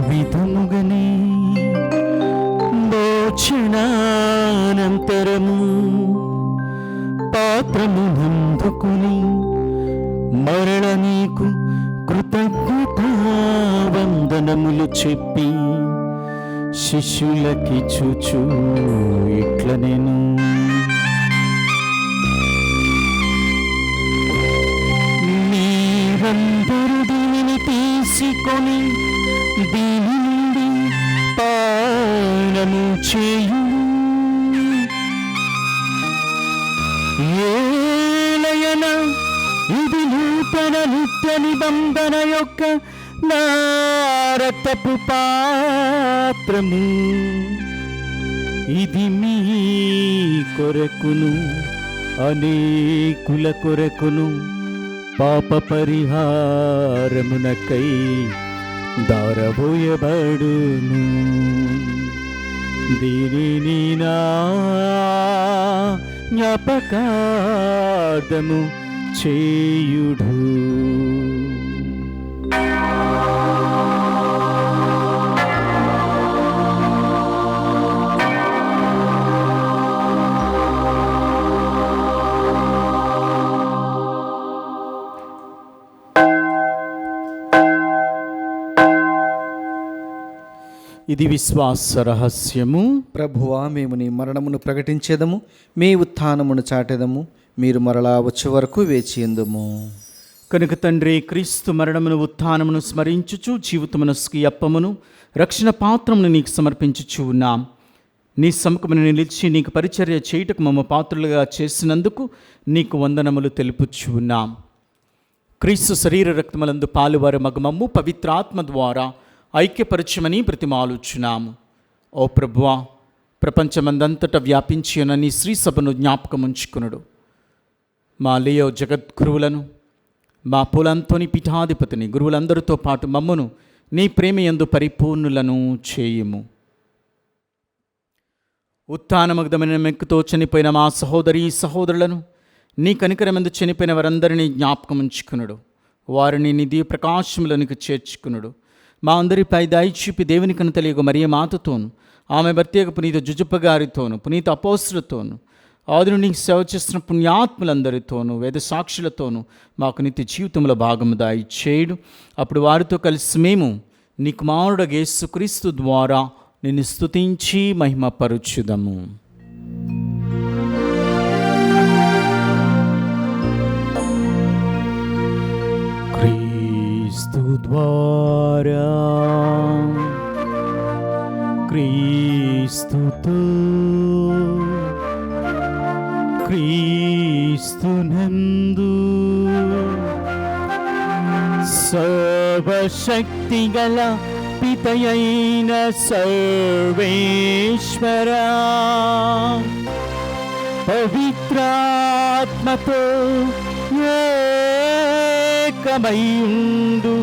[SPEAKER 3] విధముగనే భోజనానంతరము పాత్రమునందుకుని మరల నీకు కృతజ్ఞతా వందనములు చెప్పి శిష్యులకిచ్చుచు ఇట్లనెను, మీరందరూ నా రక్తపు పాత్రము, ఇది మీ కొరకును అనేకుల కొరకును పాప పరిహారమునకై దారబోయబడును. దీనిని నా జ్ఞాపకార్థము చేయుడు. ఇది విశ్వాస రహస్యము.
[SPEAKER 1] ప్రభువా, మేము నీ మరణమును ప్రకటించేదము, మీ ఉత్థానమును చాటెదము. మీరు మరలా వచ్చే వరకు వేచియందుము.
[SPEAKER 3] కనుక తండ్రి, క్రీస్తు మరణమును ఉత్థానమును స్మరించుచు జీవితమునస్కి అప్పమును రక్షణ పాత్రమును నీకు సమర్పించుచు ఉన్నాం. నీ సముఖమును నిలిచి నీకు పరిచర్య చేయుటకు మమ్మ పాత్రులుగా చేసినందుకు నీకు వందనములు తెలుపుచు ఉన్నాం. క్రీస్తు శరీర రక్తములందు పాలువారు మగమమ్ము పవిత్రాత్మ ద్వారా ఐక్యపరచమని ప్రతిమాలుచున్నాము. ఓ ప్రభువా, ప్రపంచమందంతటా వ్యాపించి ఉన్న నీ శ్రీ సభను జ్ఞాపకముంచుకునుడు. మా లియో జగద్గురువులను, మా పూలంతోని పీఠాధిపతిని, గురువులందరితో పాటు మమ్మను నీ ప్రేమయందు పరిపూర్ణులను చేయుము. ఉత్థానమగ్ధమైన మెక్కుతో చనిపోయిన మా సహోదరీ సహోదరులను, నీ కనికరమందు చనిపోయిన వారందరినీ జ్ఞాపకముంచుకునుడు. వారిని నీ దివ్య ప్రకాశములోనికి చేర్చుకునుడు. మా అందరిపై దయ చూపి దేవుని కను తెలియక మరియ మాతతోను, ఆమె భర్తీయక పునీత జుజుప్ప గారితోను, పునీత అపోస్తులతోను, ఆదిను నీకు సేవ చేస్తున్న పుణ్యాత్ములందరితోనూ, వేద సాక్షులతోనూ మాకు నిత్య జీవితంలో భాగము దాయి చేయుడు. అప్పుడు వారితో కలిసి మేము నీ కుమారుడు యేసుక్రీస్తు ద్వారా నిన్ను స్తుతించి మహిమపరచుదము. క్రీస్తు ద్వారా, క్రీస్తుతో, క్రీస్తునందు సర్వశక్తిగల పితయైన సర్వేశ్వరా, పవిత్రాత్మతో ఏకమైయుండు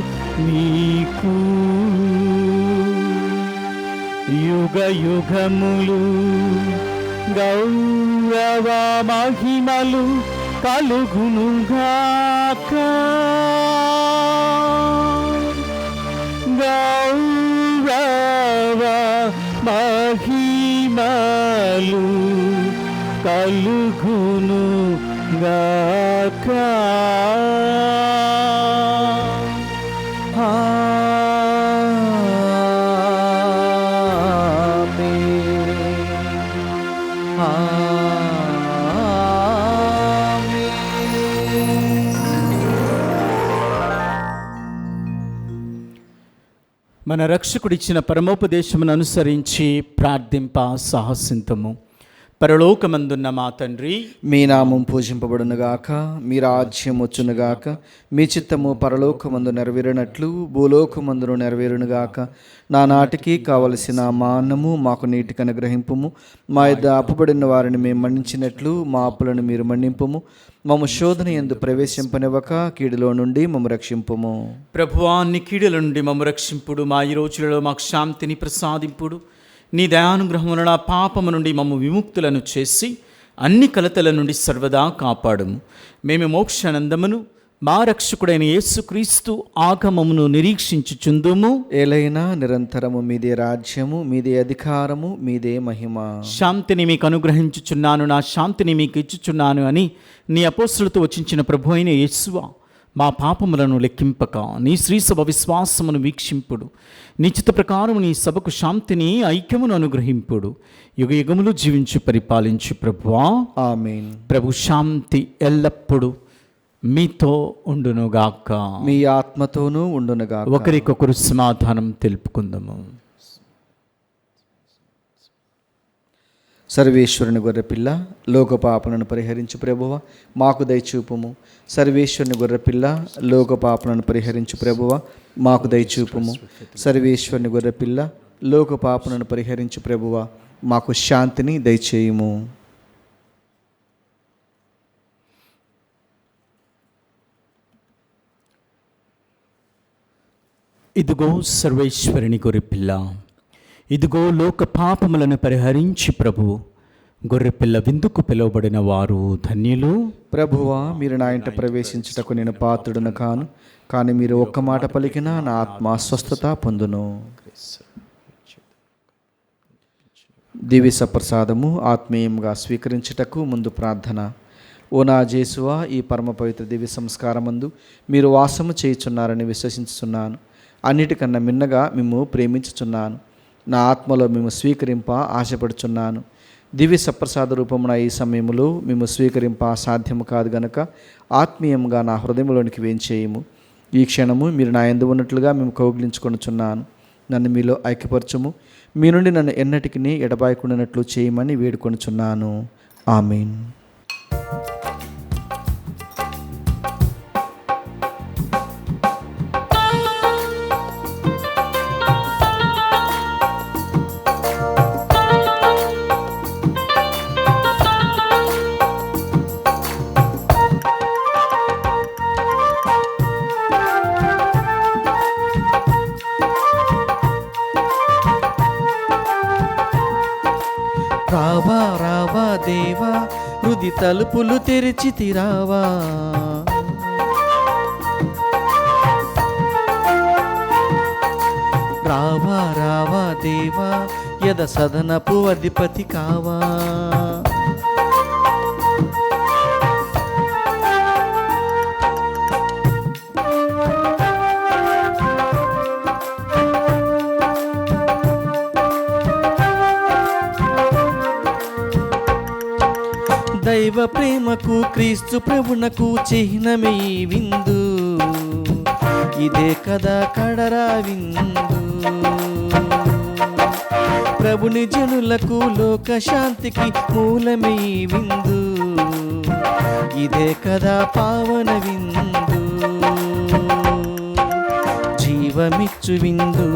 [SPEAKER 3] నీకు యుగ యుగములు గౌరవ మహిమలు కలుగునుగాక. గౌరవ మహిమలు కలుగునుగాక. మన రక్షకుడిచ్చిన పరమోపదేశమును అనుసరించి ప్రార్థింప సాహసింతము. పరలోకమందున్న మా తండ్రి,
[SPEAKER 1] మీ నామం పూజింపబడునుగాక, మీ రాజ్యం వచ్చునుగాక, మీ చిత్తము పరలోకమందు నెరవేరినట్లు భూలోకమందును నెరవేరునుగాక. నానాటికి కావలసిన మా అన్నము మాకు నీటికి అనుగ్రహింపుము. మా యొద్ద అప్పుబడిన వారిని మేము మన్నించినట్లు మా అప్పులను మీరు మన్నింపుము. మమ్మ శోధన యందు ప్రవేశింపనివ్వక కీడులో నుండి మమ్మ రక్షింపుము.
[SPEAKER 3] ప్రభువా, నీ కీడుల నుండి మమ్మ రక్షింపుడు. మా ఈ రోజులలో మాకు శాంతిని ప్రసాదింపుడు. నీ దయానుగ్రహమున నా పాపము నుండి మమ్మ విముక్తులను చేసి అన్ని కలతల నుండి సర్వదా కాపాడుము. మేము మోక్షానందమును మా రక్షకుడైన యేసుక్రీస్తు ఆగమమును నిరీక్షించుచుందుము.
[SPEAKER 1] ఏలైనా నిరంతరము మీదే రాజ్యము, మీదే అధికారము, మీదే మహిమ.
[SPEAKER 3] శాంతిని మీకు అనుగ్రహించుచున్నాను, నా శాంతిని మీకు ఇచ్చుచున్నాను అని నీ అపోస్తులతో వచించిన ప్రభు అయిన యేసువా, మా పాపములను లెక్కింపక నీ శ్రీసభ విశ్వాసమును వీక్షింపుడు. నిశ్చిత ప్రకారం నీ సభకు శాంతిని ఐక్యమును అనుగ్రహింపుడు. యుగ యుగములు జీవించి పరిపాలించు ప్రభువా.
[SPEAKER 1] ఆమేన్.
[SPEAKER 3] ప్రభు శాంతి ఎల్లప్పుడూ మీతో ఉండునుగాక,
[SPEAKER 1] మీ ఆత్మతోనూ ఉండునుగాక.
[SPEAKER 3] ఒకరికొకరు సమాధానం తెలుపుకుందాము.
[SPEAKER 1] సర్వేశ్వరుని గొర్రెపిల్ల లోక పాపలను పరిహరించు ప్రభువ మాకు దయచూపుము. సర్వేశ్వరుని గొర్రెపిల్ల లోక పాపలను పరిహరించు ప్రభువ మాకు దయచూపుము. సర్వేశ్వరుని గొర్రెపిల్ల లోక పాపలను పరిహరించు ప్రభువ మాకు శాంతిని దయచేయుము.
[SPEAKER 3] ఇదిగో సర్వేశ్వరుని గొర్రెపిల్ల, ఇదిగో లోక పాపములను పరిహరించి ప్రభువు. గొర్రెపిల్ల విందుకు పిలువబడిన వారు ధన్యులు.
[SPEAKER 1] ప్రభువా, మీరు నా ఇంట ప్రవేశించుటకు నేను పాత్రుడును కాను, కానీ మీరు ఒక్క మాట పలికినా నా ఆత్మ స్వస్థత పొందును. దివ్య సప్రసాదము ఆత్మీయంగా స్వీకరించుటకు ముందు ప్రార్థన. ఓ నా జేసువా, ఈ పరమ పవిత్ర దివ్య సంస్కారమందు మీరు వాసము చేయుచున్నారని విశ్వసించుచున్నాను. అన్నిటికన్నా మిన్నగా మేము ప్రేమించుచున్నాను. నా ఆత్మలో మేము స్వీకరింప ఆశపడుచున్నాను. దివ్య సప్రసాద రూపమున ఈ సమయంలో మేము స్వీకరింప సాధ్యము కాదు గనక ఆత్మీయంగా నా హృదయంలోనికి వేంచేయము. ఈ క్షణము మీరు నా యందు ఉన్నట్లుగా మేము కౌగిలించుకొనుచున్నాను. నన్ను మీలో ఐక్యపరచుము. మీ నుండి నన్ను ఎన్నటికీ ఎడబాయకుండానట్లు చేయమని వేడుకొనుచున్నాను. ఆమేన్. రావా రావా దేవా, హృది తలుపులు తెరిచితిరావా. రావా రావా దేవా, యద సదనపు అధిపతి కావా. దైవ ప్రేమకు క్రీస్తు ప్రభునకు చిహ్నమే ఈ విందు, ఇదే కదా కడరా విందు. ప్రభుని జనులకు లోక శాంతికి మూలమే ఈ విందు, ఇదే కదా పావన విందు. జీవమిచ్చు విందు,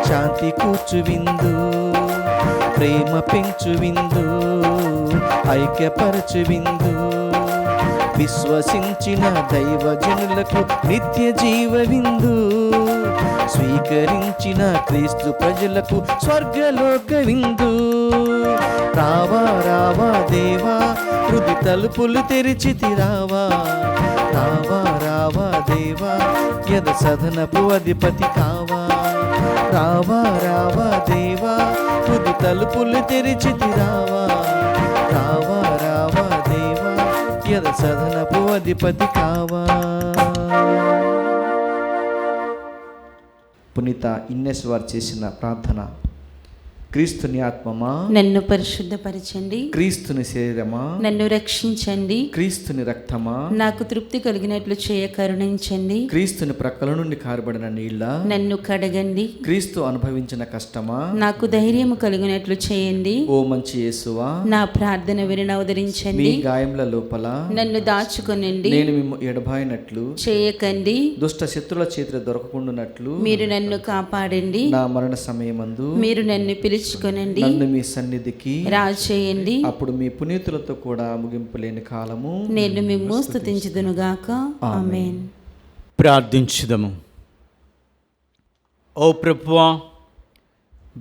[SPEAKER 1] శాంతి కూర్చు విందు, ప్రేమ పెంచు విందు, ఐక్యపరచు విందు. విశ్వసించిన దైవజనులకు నిత్య జీవ విందు, స్వీకరించిన క్రీస్తు ప్రజలకు స్వర్గలోక విందు. రావా రావా దేవా, హృది తలుపులు తెరిచితిరావా. రావా రావా దేవా, యద సదనపు అధిపతి కావా. రావా రావా దేవా, హృది తలుపులు తెరిచితిరావా. రావా రావా దేవా, యద సదనపు అధిపతి కావా. పునీత ఇన్నెస్ వారు చేసిన ప్రార్థన. క్రీస్తుని ఆత్మమా
[SPEAKER 2] నన్ను పరిశుద్ధపరచండి,
[SPEAKER 1] క్రీస్తుని శరీరమా
[SPEAKER 2] నన్ను రక్షించండి,
[SPEAKER 1] క్రీస్తుని రక్తమా
[SPEAKER 2] నాకు తృప్తి కలిగినట్లు చేయ కరుణించండి,
[SPEAKER 1] క్రీస్తుని ప్రక్కల నుండి కారబడిన నీళ్ళ
[SPEAKER 2] నన్ను కడగండి,
[SPEAKER 1] క్రీస్తు అనుభవించిన కష్టమా
[SPEAKER 2] నాకు ధైర్యము కలిగినట్లు చేయండి.
[SPEAKER 1] ఓ మంచి యేసువా,
[SPEAKER 2] నా ప్రార్థన విని
[SPEAKER 1] మీ
[SPEAKER 2] అవతరించండి,
[SPEAKER 1] గాయముల లోపల
[SPEAKER 2] నన్ను దాచుకొనండి,
[SPEAKER 1] నేను మిమ్ము ఎడబాయినట్లు
[SPEAKER 2] చేయకండి,
[SPEAKER 1] దుష్ట శత్రుల చేతులు దొరకకుండానట్లు
[SPEAKER 2] మీరు నన్ను కాపాడండి,
[SPEAKER 1] నా మరణ సమయమందు
[SPEAKER 2] మీరు నన్ను పిలుచుకొనండి,
[SPEAKER 1] నన్ను మీ సన్నిధికి
[SPEAKER 2] రాచేయండి,
[SPEAKER 1] అప్పుడు మీ పునీతులతో కూడా ముగింపు లేని కాలము
[SPEAKER 2] నేను మిమ్ము స్తుతించుదునుగాక. ఆమేన్.
[SPEAKER 3] ప్రార్థించుదము. ఓ ప్రభువా,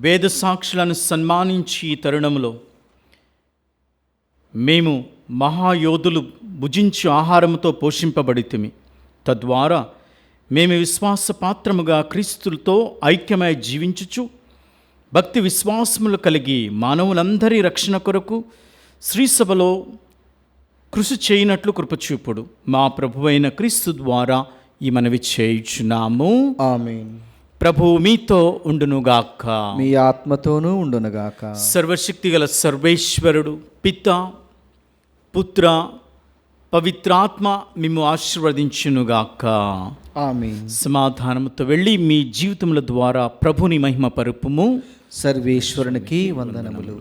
[SPEAKER 3] వేద సాక్షులను సన్మానించి ఈ తరుణంలో మేము మహాయోధులు భుజించు ఆహారముతో పోషింపబడితిమి. తద్వారా మేము విశ్వాసపాత్రముగా క్రీస్తులతో ఐక్యమై జీవించుచు భక్తి విశ్వాసములు కలిగి మానవులందరి రక్షణ కొరకు శ్రీసభలో కృషి చేయనట్లు కృపచూపుడు. మా ప్రభువైన క్రీస్తు ద్వారా ఈ మనవి చేయుచున్నాము.
[SPEAKER 1] ఆమేన్.
[SPEAKER 3] ప్రభువు మీతో ఉండునుగాక,
[SPEAKER 1] మీ ఆత్మతోనూ ఉండునుగాక.
[SPEAKER 3] సర్వశక్తిగల సర్వేశ్వరుడు పిత పుత్ర పవిత్రాత్మ మిమ్ము ఆశీర్వదించునుగాక.
[SPEAKER 1] ఆమేన్.
[SPEAKER 3] సమాధానముతో వెళ్ళి మీ జీవితముల ద్వారా ప్రభుని మహిమ పరుపుము.
[SPEAKER 1] సర్వేశ్వరునికి వందనములు.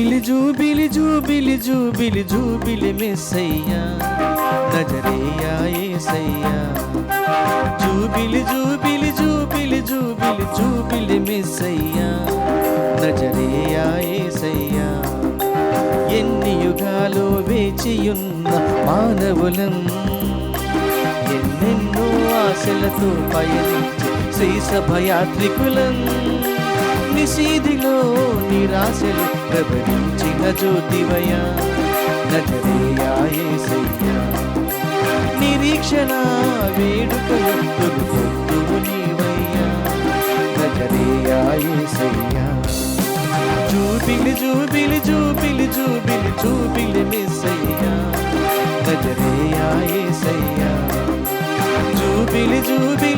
[SPEAKER 1] జూబిలి జూబిలి జూబిలి జూబిలి జూబిలి మెస్సయ్యా నజరేయా యేసయ్యా జూబిలి జూబిలి జూబిలి జూబిలి జూబిలి మెస్సయ్యా నజరేయా యేసయ్యా ఎన్ని యుగాలు వేచియున్న మానవులం ఎన్నెన్నో ఆశలతో పయనించి శ్రీసభయాత్రికులం నిశీదిలో నిరాశలు ప్రవహించిన జ్యోతివయ్యా నజరేయా యేసయ్యా నిరీక్షణ వేడుకలు తొలుకొద్దువు నీవయ్యా నజరేయా యేసయ్యా జూబిలి జూబిలి జూబిలి జూబిలి జూబిలి మెస్సయ్యా నజరేయా యేసయ్యా జూబిలి జూబిలి